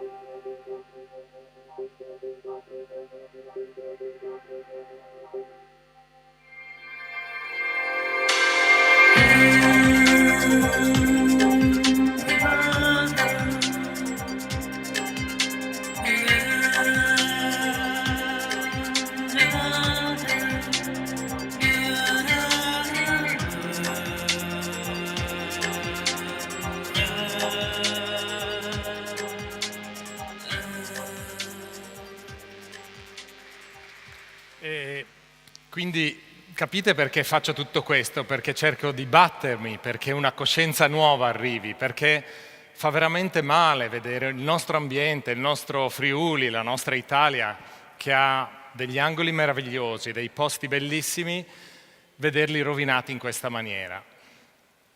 E quindi capite perché faccio tutto questo? Perché cerco di battermi, perché una coscienza nuova arrivi, perché fa veramente male vedere il nostro ambiente, il nostro Friuli, la nostra Italia, che ha degli angoli meravigliosi, dei posti bellissimi, vederli rovinati in questa maniera.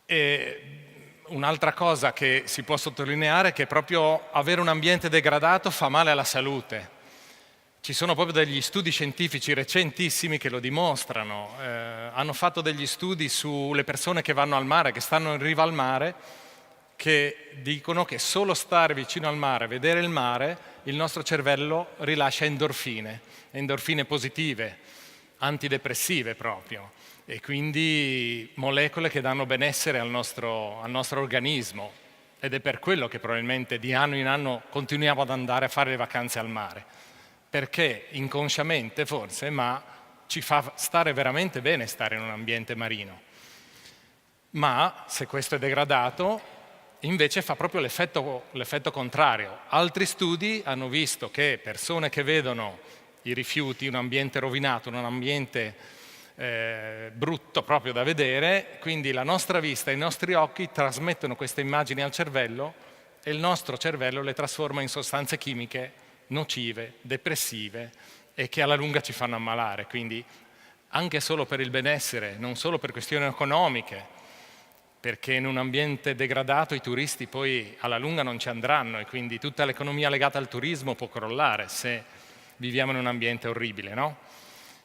E un'altra cosa che si può sottolineare è che proprio avere un ambiente degradato fa male alla salute. Ci sono proprio degli studi scientifici recentissimi che lo dimostrano. Hanno fatto degli studi sulle persone che vanno al mare, che stanno in riva al mare, che dicono che solo stare vicino al mare, vedere il mare, il nostro cervello rilascia endorfine positive, antidepressive proprio, e quindi molecole che danno benessere al nostro organismo. Ed è per quello che probabilmente di anno in anno continuiamo ad andare a fare le vacanze al mare, perché inconsciamente forse, ma ci fa stare veramente bene stare in un ambiente marino. Ma se questo è degradato, invece fa proprio l'effetto contrario. Altri studi hanno visto che persone che vedono i rifiuti, un ambiente rovinato, un ambiente brutto proprio da vedere, quindi la nostra vista, i nostri occhi trasmettono queste immagini al cervello e il nostro cervello le trasforma in sostanze chimiche nocive, depressive e che alla lunga ci fanno ammalare. Quindi anche solo per il benessere, non solo per questioni economiche, perché in un ambiente degradato i turisti poi alla lunga non ci andranno e quindi tutta l'economia legata al turismo può crollare se viviamo in un ambiente orribile, no?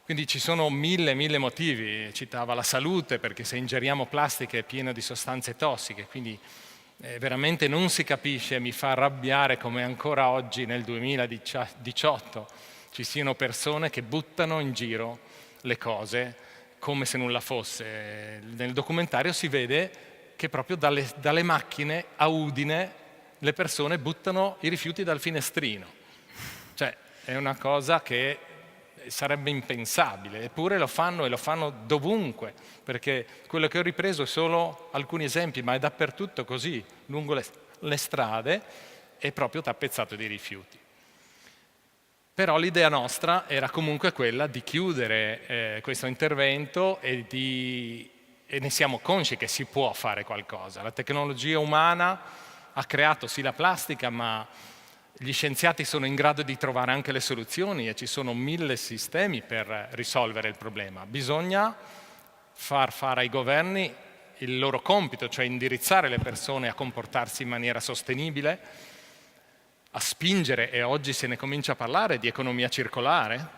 Quindi ci sono mille motivi. Citava la salute, perché se ingeriamo plastiche è pieno di sostanze tossiche, quindi veramente non si capisce, mi fa arrabbiare come ancora oggi nel 2018 ci siano persone che buttano in giro le cose come se nulla fosse. Nel documentario si vede che proprio dalle macchine a Udine le persone buttano i rifiuti dal finestrino. Cioè è una cosa che sarebbe impensabile, eppure lo fanno e lo fanno dovunque, perché quello che ho ripreso è solo alcuni esempi, ma è dappertutto così, lungo le strade è proprio tappezzato di rifiuti. Però l'idea nostra era comunque quella di chiudere questo intervento e ne siamo consci che si può fare qualcosa. La tecnologia umana ha creato sì la plastica, ma gli scienziati sono in grado di trovare anche le soluzioni e ci sono 1000 sistemi per risolvere il problema. Bisogna far fare ai governi il loro compito, cioè indirizzare le persone a comportarsi in maniera sostenibile, a spingere, e oggi se ne comincia a parlare, di economia circolare,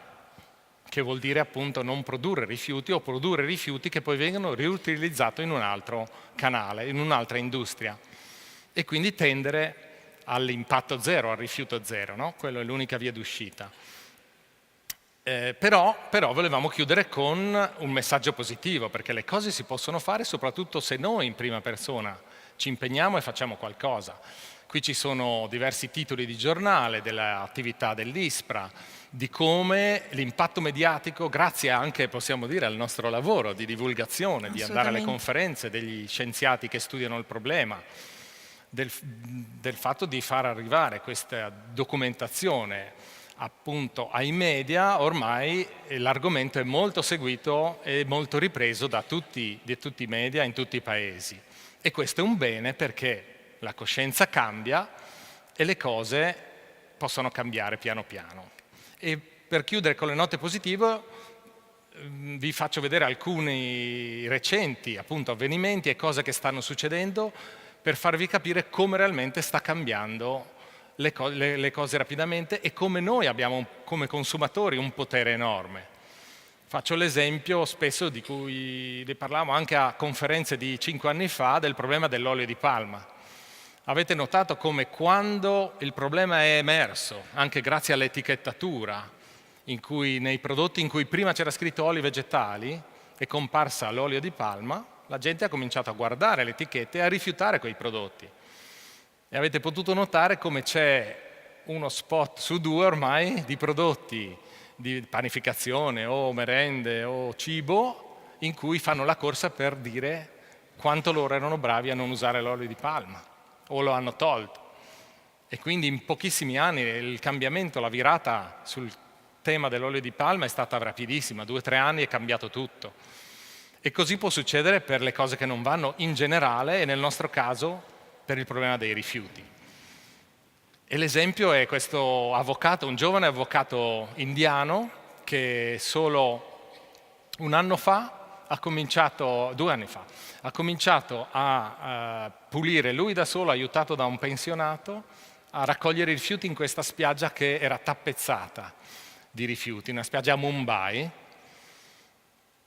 che vuol dire appunto non produrre rifiuti o produrre rifiuti che poi vengono riutilizzati in un altro canale, in un'altra industria, e quindi tendere all'impatto zero, al rifiuto zero, no? Quello è l'unica via d'uscita. Però volevamo chiudere con un messaggio positivo, perché le cose si possono fare soprattutto se noi in prima persona ci impegniamo e facciamo qualcosa. Qui ci sono diversi titoli di giornale dell'attività dell'ISPRA, di come l'impatto mediatico, grazie anche, possiamo dire, al nostro lavoro di divulgazione, di andare alle conferenze degli scienziati che studiano il problema, del fatto di far arrivare questa documentazione appunto ai media, ormai l'argomento è molto seguito e molto ripreso da tutti i media in tutti i paesi. E questo è un bene perché la coscienza cambia e le cose possono cambiare piano piano. E per chiudere con le note positive vi faccio vedere alcuni recenti appunto avvenimenti e cose che stanno succedendo per farvi capire come realmente sta cambiando le cose rapidamente e come noi abbiamo come consumatori un potere enorme. Faccio l'esempio spesso di cui ne parlavamo anche a conferenze di 5 anni fa del problema dell'olio di palma. Avete notato come quando il problema è emerso, anche grazie all'etichettatura, in cui nei prodotti in cui prima c'era scritto oli vegetali è comparsa l'olio di palma, la gente ha cominciato a guardare le etichette e a rifiutare quei prodotti. E avete potuto notare come c'è uno spot su 2 ormai di prodotti di panificazione o merende o cibo in cui fanno la corsa per dire quanto loro erano bravi a non usare l'olio di palma o lo hanno tolto. E quindi in pochissimi anni il cambiamento, la virata sul tema dell'olio di palma è stata rapidissima, 2 o 3 anni è cambiato tutto. E così può succedere per le cose che non vanno in generale e nel nostro caso per il problema dei rifiuti. E l'esempio è questo avvocato, un giovane avvocato indiano che solo 2 anni fa ha cominciato a pulire lui da solo, aiutato da un pensionato, a raccogliere i rifiuti in questa spiaggia che era tappezzata di rifiuti, una spiaggia a Mumbai.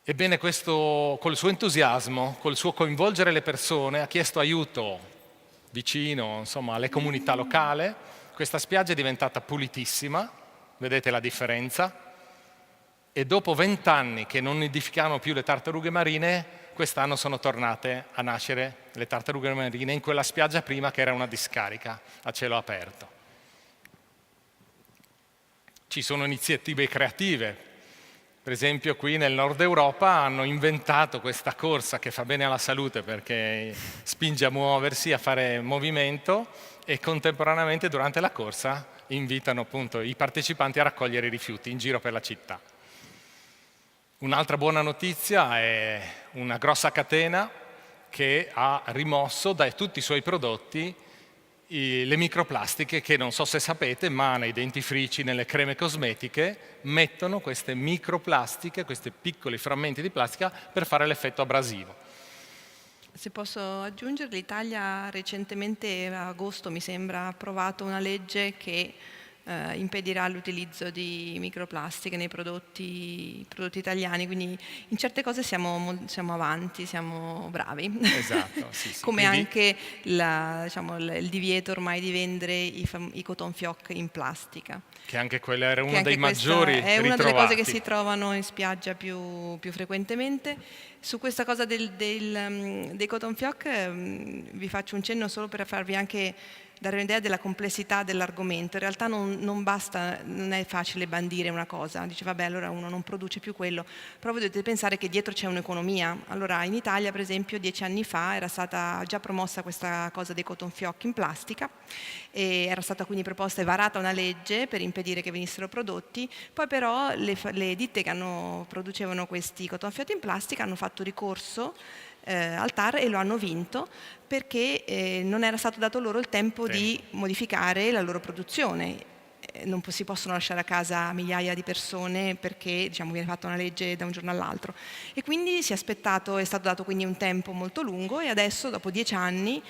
Ebbene, questo, col suo entusiasmo, col suo coinvolgere le persone, ha chiesto aiuto vicino, insomma, alle comunità locali. Questa spiaggia è diventata pulitissima, vedete la differenza? E dopo 20 anni che non nidificavano più le tartarughe marine, quest'anno sono tornate a nascere le tartarughe marine in quella spiaggia prima che era una discarica a cielo aperto. Ci sono iniziative creative. Per esempio qui nel nord Europa hanno inventato questa corsa che fa bene alla salute perché spinge a muoversi, a fare movimento, e contemporaneamente durante la corsa invitano appunto i partecipanti a raccogliere i rifiuti in giro per la città. Un'altra buona notizia è una grossa catena che ha rimosso da tutti i suoi prodotti le microplastiche che, non so se sapete, ma nei dentifrici, nelle creme cosmetiche mettono queste microplastiche, questi piccoli frammenti di plastica per fare l'effetto abrasivo. Se posso aggiungere, l'Italia recentemente, a agosto mi sembra, ha approvato una legge che impedirà l'utilizzo di microplastiche nei prodotti italiani, quindi in certe cose siamo avanti, siamo bravi. Esatto, sì, sì. Come Quindi anche il divieto ormai di vendere i cotton fioc in plastica. che anche quello era uno Che dei anche questa maggiori è una ritrovati. delle cose che si trovano in spiaggia più frequentemente. Su questa cosa dei cotton fioc vi faccio un cenno solo per farvi anche dare un'idea della complessità dell'argomento. In realtà non basta, non è facile bandire una cosa, dice vabbè allora uno non produce più quello, però voi dovete pensare che dietro c'è un'economia. Allora in Italia per esempio 10 anni fa era stata già promossa questa cosa dei cotton fioc in plastica e era stata quindi proposta e varata una legge per impedire che venissero prodotti, poi però le ditte che producevano questi cotton fioc in plastica hanno fatto ricorso al TAR e lo hanno vinto perché non era stato dato loro il tempo di modificare la loro produzione. Non si possono lasciare a casa migliaia di persone perché viene fatta una legge da un giorno all'altro, e quindi è stato dato quindi un tempo molto lungo, e adesso dopo 10 anni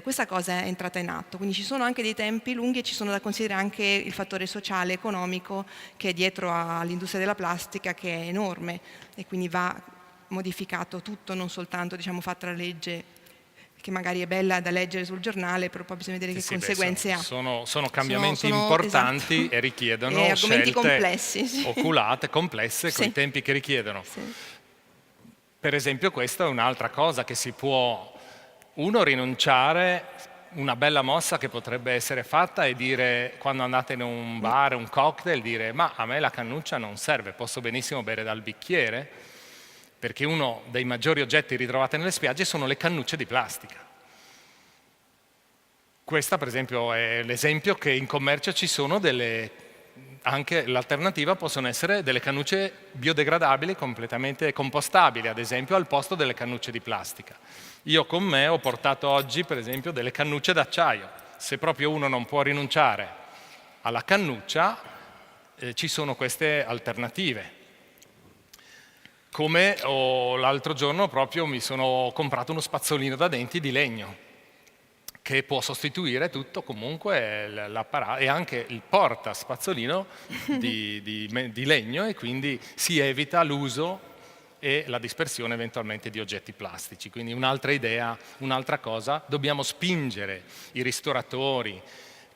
questa cosa è entrata in atto. Quindi ci sono anche dei tempi lunghi e ci sono da considerare anche il fattore sociale e economico che è dietro all'industria della plastica, che è enorme, e quindi va modificato tutto, non soltanto fatta la legge che magari è bella da leggere sul giornale, però poi bisogna vedere che conseguenze ha. Sono cambiamenti importanti, esatto, e richiedono argomenti scelte complessi, oculate, complesse, con i tempi che richiedono. Per esempio questa è un'altra cosa che si può rinunciare. Una bella mossa che potrebbe essere fatta è dire, quando andate in un bar, un cocktail, dire ma a me la cannuccia non serve, posso benissimo bere dal bicchiere, perché uno dei maggiori oggetti ritrovati nelle spiagge sono le cannucce di plastica. Questa per esempio è l'esempio che in commercio ci sono anche l'alternativa possono essere delle cannucce biodegradabili, completamente compostabili, ad esempio al posto delle cannucce di plastica. Io con me ho portato oggi per esempio delle cannucce d'acciaio. Se proprio uno non può rinunciare alla cannuccia, ci sono queste alternative. Come l'altro giorno proprio mi sono comprato uno spazzolino da denti di legno che può sostituire tutto comunque l'apparato, e anche il porta spazzolino di legno, e quindi si evita l'uso e la dispersione eventualmente di oggetti plastici. Quindi un'altra idea, un'altra cosa, dobbiamo spingere i ristoratori,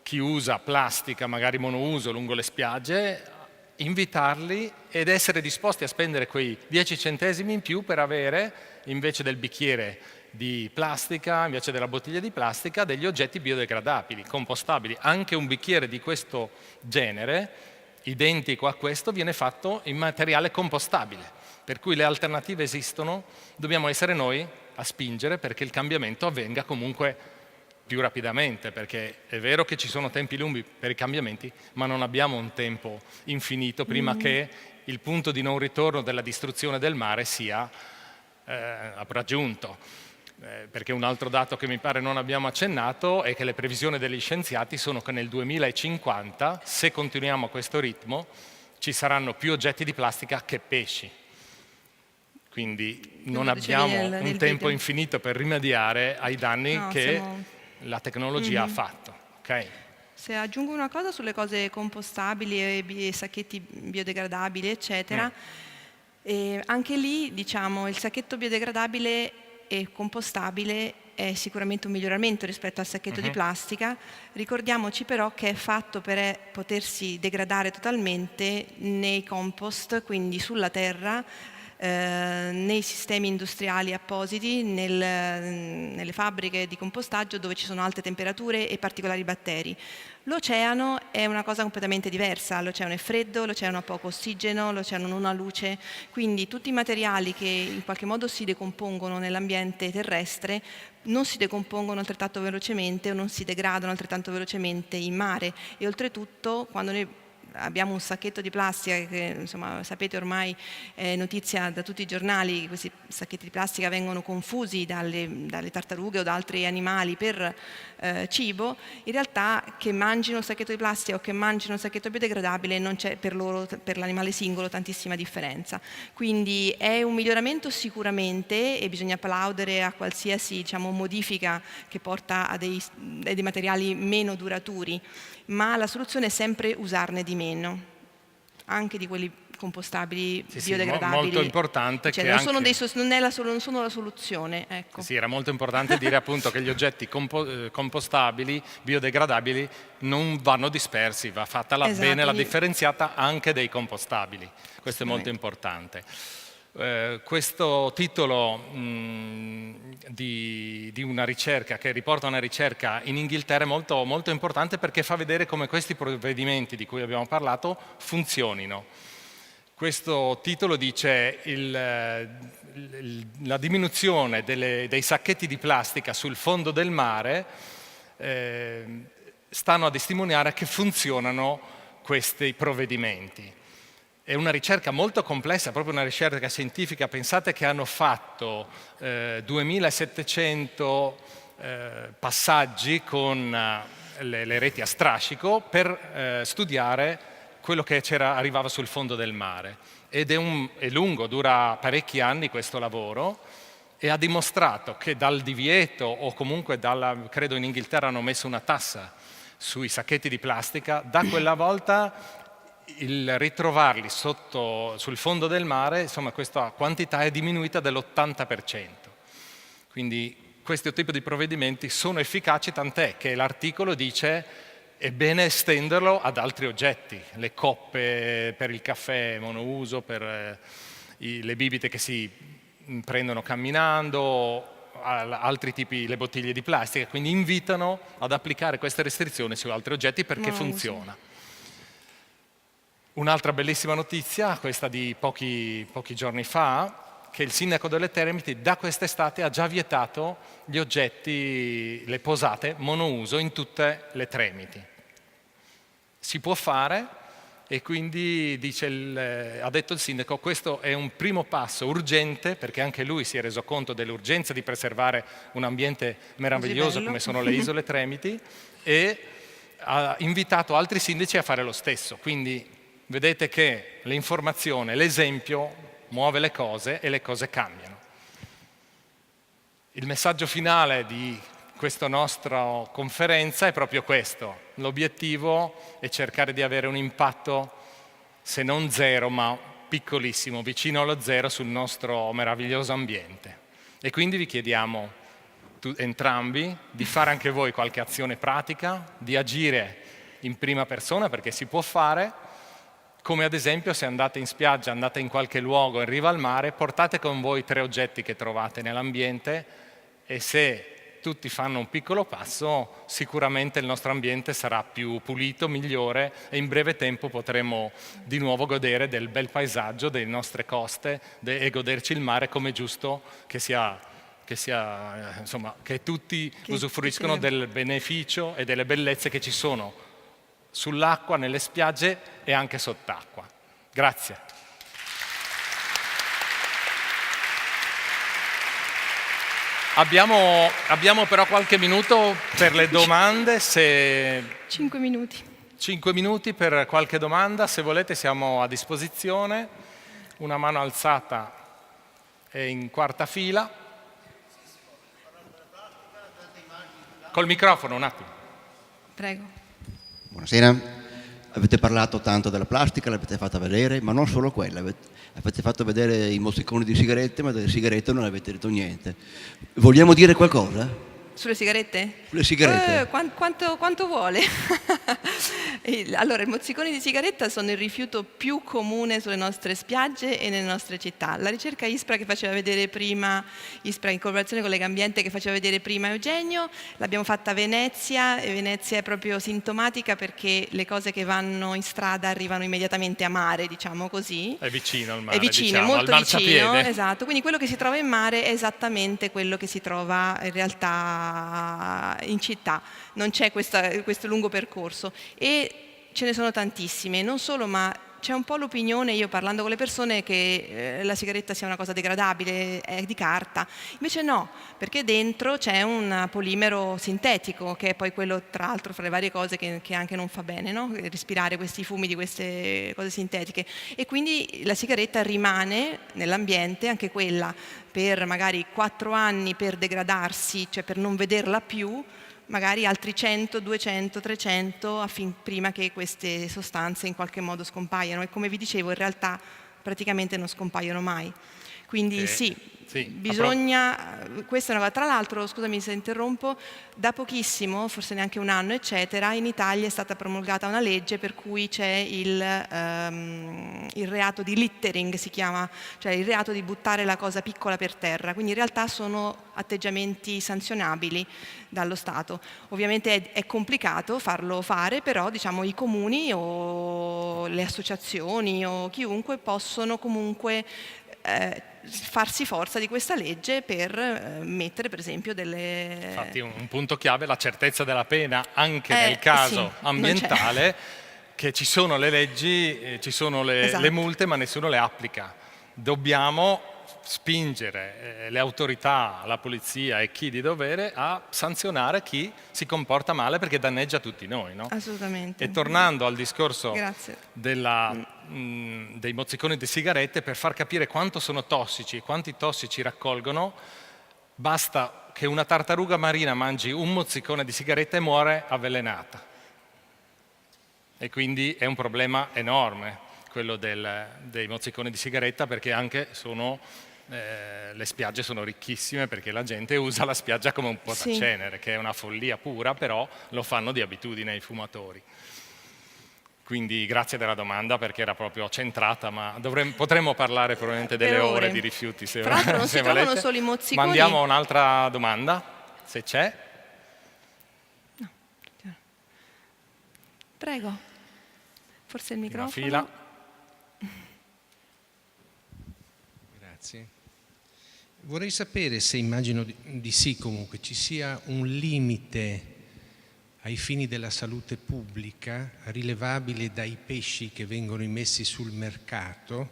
chi usa plastica magari monouso lungo le spiagge, invitarli ed essere disposti a spendere quei 10 centesimi in più per avere, invece del bicchiere di plastica, invece della bottiglia di plastica, degli oggetti biodegradabili, compostabili. Anche un bicchiere di questo genere, identico a questo, viene fatto in materiale compostabile, per cui le alternative esistono, dobbiamo essere noi a spingere perché il cambiamento avvenga comunque più rapidamente, perché è vero che ci sono tempi lunghi per i cambiamenti, ma non abbiamo un tempo infinito prima che il punto di non ritorno della distruzione del mare sia raggiunto. Perché un altro dato che mi pare non abbiamo accennato è che le previsioni degli scienziati sono che nel 2050, se continuiamo a questo ritmo, ci saranno più oggetti di plastica che pesci. Quindi non abbiamo un tempo infinito per rimediare ai danni che la tecnologia ha fatto. Okay? Se aggiungo una cosa sulle cose compostabili e sacchetti biodegradabili, eccetera, anche lì, diciamo, il sacchetto biodegradabile e compostabile è sicuramente un miglioramento rispetto al sacchetto di plastica. Ricordiamoci però che è fatto per potersi degradare totalmente nei compost, quindi sulla terra, nei sistemi industriali appositi, nelle fabbriche di compostaggio dove ci sono alte temperature e particolari batteri. L'oceano è una cosa completamente diversa, l'oceano è freddo, l'oceano ha poco ossigeno, l'oceano non ha luce, quindi tutti i materiali che in qualche modo si decompongono nell'ambiente terrestre non si decompongono altrettanto velocemente o non si degradano altrettanto velocemente in mare, e oltretutto quando noi abbiamo un sacchetto di plastica che, insomma, sapete ormai è notizia da tutti i giornali, questi sacchetti di plastica vengono confusi dalle tartarughe o da altri animali per cibo. In realtà che mangino un sacchetto di plastica o che mangino un sacchetto biodegradabile non c'è per loro, per l'animale singolo, tantissima differenza. Quindi è un miglioramento sicuramente, e bisogna applaudere a qualsiasi, diciamo, modifica che porta a dei materiali meno duraturi, ma la soluzione è sempre usarne di meno, anche di quelli compostabili, biodegradabili. Molto importante cioè, che non, anche... non sono la soluzione. Ecco. Sì, era molto importante dire appunto che gli oggetti compostabili, biodegradabili, non vanno dispersi, va fatta bene la differenziata anche dei compostabili. Questo è molto importante. Questo titolo di una ricerca, che riporta una ricerca in Inghilterra, è molto, molto importante perché fa vedere come questi provvedimenti di cui abbiamo parlato funzionino. Questo titolo dice la diminuzione dei sacchetti di plastica sul fondo del mare stanno a testimoniare che funzionano questi provvedimenti. È una ricerca molto complessa, proprio una ricerca scientifica. Pensate che hanno fatto 2700 passaggi con le reti a strascico per studiare quello che arrivava sul fondo del mare. Ed è lungo, dura parecchi anni questo lavoro, e ha dimostrato che dal divieto, o comunque credo in Inghilterra hanno messo una tassa sui sacchetti di plastica, da quella volta il ritrovarli sul fondo del mare, insomma, questa quantità è diminuita dell'80%. Quindi questo tipo di provvedimenti sono efficaci, tant'è che l'articolo dice è bene estenderlo ad altri oggetti, le coppe per il caffè monouso, per le bibite che si prendono camminando, altri tipi, le bottiglie di plastica, quindi invitano ad applicare queste restrizioni su altri oggetti perché funziona. Un'altra bellissima notizia, questa di pochi giorni fa, che il sindaco delle Termiti da quest'estate ha già vietato gli oggetti, le posate monouso in tutte le Tremiti. Si può fare, e quindi ha detto il sindaco, questo è un primo passo urgente, perché anche lui si è reso conto dell'urgenza di preservare un ambiente meraviglioso come sono le isole Tremiti, e ha invitato altri sindaci a fare lo stesso. Quindi vedete che l'informazione, l'esempio muove le cose e le cose cambiano. Il messaggio finale di questa nostra conferenza è proprio questo. L'obiettivo è cercare di avere un impatto, se non zero, ma piccolissimo, vicino allo zero sul nostro meraviglioso ambiente. E quindi vi chiediamo entrambi di fare anche voi qualche azione pratica, di agire in prima persona, perché si può fare. Come ad esempio, se andate in spiaggia, andate in qualche luogo in riva al mare, portate con voi 3 oggetti che trovate nell'ambiente, e se tutti fanno un piccolo passo, sicuramente il nostro ambiente sarà più pulito, migliore, e in breve tempo potremo di nuovo godere del bel paesaggio delle nostre coste e goderci il mare come è giusto che sia che tutti usufruiscono del beneficio e delle bellezze che ci sono sull'acqua, nelle spiagge e anche sott'acqua. Grazie. Abbiamo però qualche minuto per le domande. 5 minuti. 5 minuti per qualche domanda, se volete siamo a disposizione. Una mano alzata è in quarta fila. Col microfono un attimo. Prego. Buonasera. Avete parlato tanto della plastica, l'avete fatta vedere, ma non solo quella. Avete fatto vedere i mozziconi di sigarette, ma delle sigarette non avete detto niente. Vogliamo dire qualcosa? Sulle sigarette? Sulle sigarette. Quanto vuole? Allora, i mozziconi di sigaretta sono il rifiuto più comune sulle nostre spiagge e nelle nostre città. La ricerca ISPRA che faceva vedere prima, ISPRA in collaborazione con Legambiente che faceva vedere prima Eugenio, l'abbiamo fatta a Venezia, e Venezia è proprio sintomatica perché le cose che vanno in strada arrivano immediatamente a mare, diciamo così. È vicino al mare, è vicino, diciamo, è molto al vicino, marciapiede. esatto. Quindi quello che si trova in mare è esattamente quello che si trova in realtà in città. Non c'è questo lungo percorso e ce ne sono tantissime, non solo, ma c'è un po' l'opinione, io parlando con le persone, che la sigaretta sia una cosa degradabile, è di carta. Invece no, perché dentro c'è un polimero sintetico, che è poi quello, tra l'altro, fra le varie cose che anche non fa bene, no? Respirare questi fumi di queste cose sintetiche. E quindi la sigaretta rimane nell'ambiente, anche quella, per magari 4 anni per degradarsi, cioè per non vederla più, magari altri 100, 200, 300 prima che queste sostanze in qualche modo scompaiano, e come vi dicevo in realtà praticamente non scompaiono mai. Quindi sì, bisogna, questa è una cosa. Tra l'altro, scusami se interrompo, da pochissimo, forse neanche un anno eccetera, in Italia è stata promulgata una legge per cui c'è il reato di littering, si chiama, cioè il reato di buttare la cosa piccola per terra, quindi in realtà sono atteggiamenti sanzionabili dallo Stato. Ovviamente è complicato farlo fare, però diciamo i comuni o le associazioni o chiunque possono comunque farsi forza di questa legge per mettere per esempio delle... Infatti un punto chiave è la certezza della pena anche nel caso ambientale, che ci sono le leggi, ci sono le multe, ma nessuno le applica. Dobbiamo spingere le autorità, la polizia e chi di dovere a sanzionare chi si comporta male perché danneggia tutti noi, no? Assolutamente. E tornando al discorso Grazie. dei mozziconi di sigarette, per far capire quanto sono tossici e quanti tossici raccolgono, basta che una tartaruga marina mangi un mozzicone di sigaretta e muore avvelenata. E quindi è un problema enorme quello dei mozziconi di sigaretta, perché anche le spiagge sono ricchissime, perché la gente usa la spiaggia come un potacenere, che è una follia pura, però lo fanno di abitudine i fumatori. Quindi grazie della domanda, perché era proprio centrata, ma potremmo parlare probabilmente delle ore di rifiuti. Se Tra l'altro non si volete. trovano solo i mozziconi. Mandiamo un'altra domanda, se c'è. No. Prego. Forse il microfono. Una fila. Grazie. Vorrei sapere se, immagino di sì comunque, ci sia un limite ai fini della salute pubblica rilevabile dai pesci che vengono immessi sul mercato,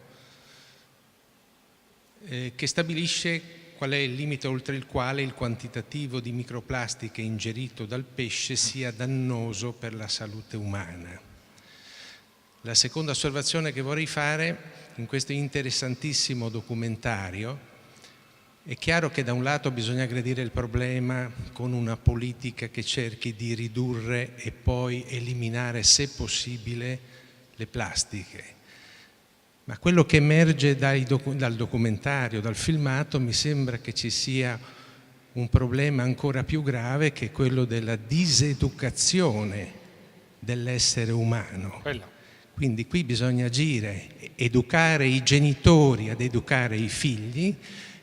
che stabilisce qual è il limite oltre il quale il quantitativo di microplastiche ingerito dal pesce sia dannoso per la salute umana. La seconda osservazione che vorrei fare in questo interessantissimo documentario: è chiaro che da un lato bisogna aggredire il problema con una politica che cerchi di ridurre e poi eliminare, se possibile, le plastiche. Ma quello che emerge dal documentario, dal filmato, mi sembra che ci sia un problema ancora più grave, che è quello della diseducazione dell'essere umano. Quindi qui bisogna agire, educare i genitori ad educare i figli,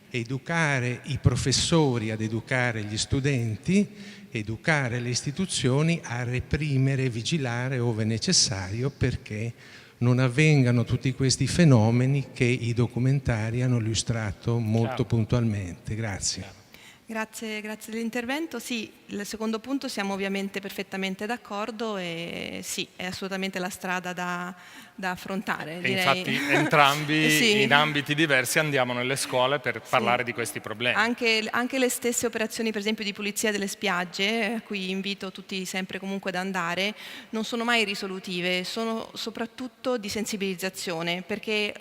educare i professori ad educare gli studenti, educare le istituzioni a reprimere e vigilare ove necessario, perché non avvengano tutti questi fenomeni che i documentari hanno illustrato molto puntualmente. Grazie. Grazie dell'intervento. Sì, il secondo punto siamo ovviamente perfettamente d'accordo e sì, è assolutamente la strada da affrontare. E infatti entrambi sì, in ambiti diversi andiamo nelle scuole per parlare di questi problemi. Anche le stesse operazioni, per esempio, di pulizia delle spiagge, a cui invito tutti sempre comunque ad andare, non sono mai risolutive, sono soprattutto di sensibilizzazione, perché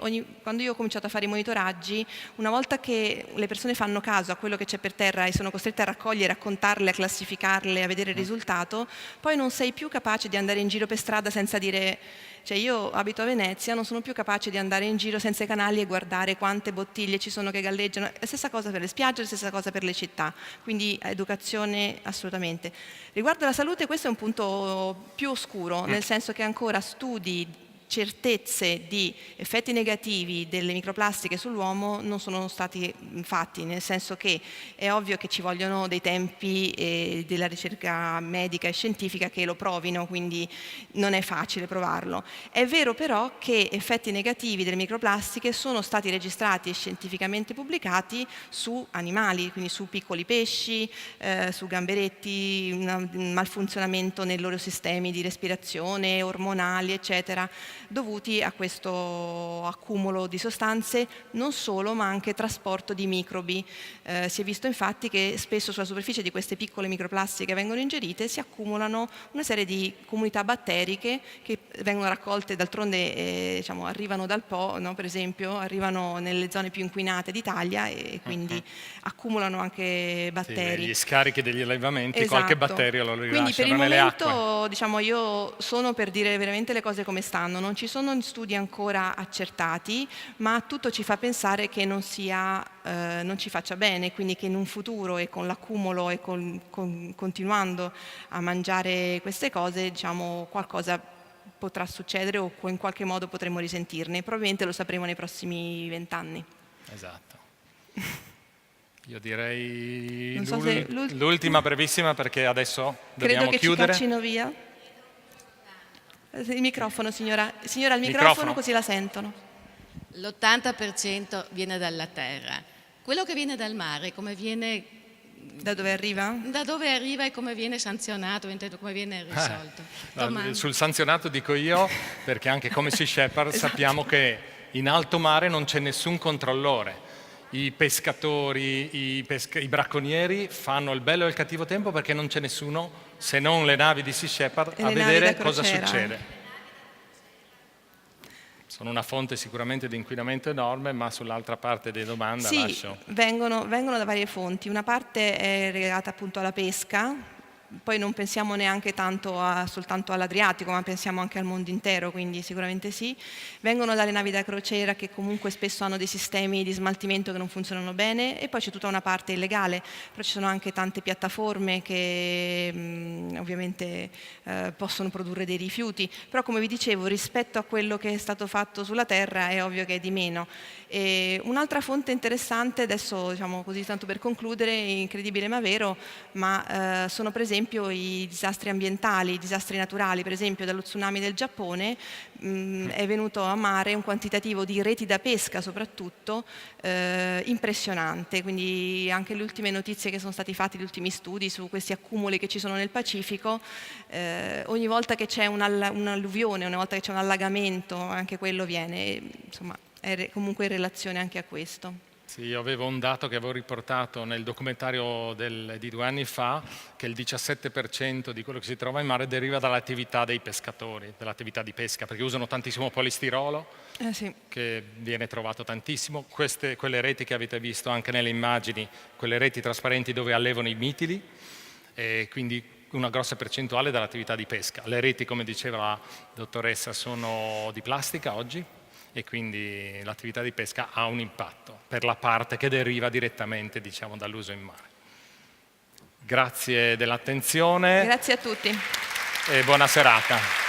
quando io ho cominciato a fare i monitoraggi, una volta che le persone fanno caso a quello che c'è per terra e sono costrette a raccogliere, a contarle, a classificarle, a vedere il risultato, poi non sei più capace di andare in giro per strada senza dire, cioè io abito a Venezia, non sono più capace di andare in giro senza i canali e guardare quante bottiglie ci sono che galleggiano, la stessa cosa per le spiagge, la stessa cosa per le città, quindi educazione assolutamente. Riguardo alla salute questo è un punto più oscuro, nel senso che ancora studi, certezze di effetti negativi delle microplastiche sull'uomo non sono stati fatti, nel senso che è ovvio che ci vogliono dei tempi della ricerca medica e scientifica che lo provino, quindi non è facile provarlo. È vero però che effetti negativi delle microplastiche sono stati registrati e scientificamente pubblicati su animali, quindi su piccoli pesci, su gamberetti, un malfunzionamento nei loro sistemi di respirazione, ormonali, eccetera, dovuti a questo accumulo di sostanze, non solo ma anche trasporto di microbi. Si è visto infatti che spesso sulla superficie di queste piccole microplastiche che vengono ingerite si accumulano una serie di comunità batteriche che vengono raccolte, d'altronde diciamo, arrivano dal Po, no? Per esempio, arrivano nelle zone più inquinate d'Italia e quindi accumulano anche batteri. Sì, gli scarichi degli allevamenti, Esatto. qualche batterio lo rilasciano Quindi per il nelle momento, acque. diciamo, io sono per dire veramente le cose come stanno, non ci sono studi ancora accertati, ma tutto ci fa pensare che non ci faccia bene, quindi che in un futuro e con l'accumulo e continuando a mangiare queste cose, diciamo, qualcosa potrà succedere o in qualche modo potremo risentirne. Probabilmente lo sapremo nei prossimi 20 anni. Esatto. Io direi Non so se l'ultima brevissima perché adesso dobbiamo Credo che chiudere. ci caccino via. Il microfono, signora. Signora, il microfono così la sentono. L'80% viene dalla terra. Quello che viene dal mare, come viene... Da dove arriva? Da dove arriva e come viene sanzionato, come viene risolto. Sul sanzionato dico io, perché anche come Sea Shepherd sappiamo che in alto mare non c'è nessun controllore. I pescatori, i bracconieri fanno il bello e il cattivo tempo perché non c'è nessuno, se non le navi di Sea Shepherd, a vedere cosa succede. Sono una fonte sicuramente di inquinamento enorme, ma sull'altra parte delle domande lascio. Vengono da varie fonti. Una parte è legata appunto alla pesca, poi non pensiamo neanche tanto soltanto all'Adriatico, ma pensiamo anche al mondo intero, quindi sicuramente sì. Vengono dalle navi da crociera che comunque spesso hanno dei sistemi di smaltimento che non funzionano bene, e poi c'è tutta una parte illegale, però ci sono anche tante piattaforme che ovviamente possono produrre dei rifiuti, però come vi dicevo rispetto a quello che è stato fatto sulla terra è ovvio che è di meno. E un'altra fonte interessante, adesso diciamo così tanto per concludere, incredibile ma vero, ma sono per esempio i disastri ambientali, i disastri naturali. Per esempio dallo tsunami del Giappone è venuto a mare un quantitativo di reti da pesca soprattutto impressionante, quindi anche le ultime notizie che sono stati fatti, gli ultimi studi su questi accumuli che ci sono nel Pacifico, ogni volta che c'è un'alluvione, ogni volta che c'è un allagamento, anche quello viene, insomma, è comunque in relazione anche a questo. Sì, io avevo un dato che avevo riportato nel documentario di 2 anni fa, che il 17% di quello che si trova in mare deriva dall'attività dei pescatori, dall'attività di pesca, perché usano tantissimo polistirolo, Sì. che viene trovato tantissimo. Quelle reti che avete visto anche nelle immagini, quelle reti trasparenti dove allevano i mitili, e quindi una grossa percentuale dall'attività di pesca. Le reti, come diceva la dottoressa, sono di plastica oggi, e quindi l'attività di pesca ha un impatto per la parte che deriva direttamente, diciamo, dall'uso in mare. Grazie dell'attenzione. Grazie a tutti. E buona serata.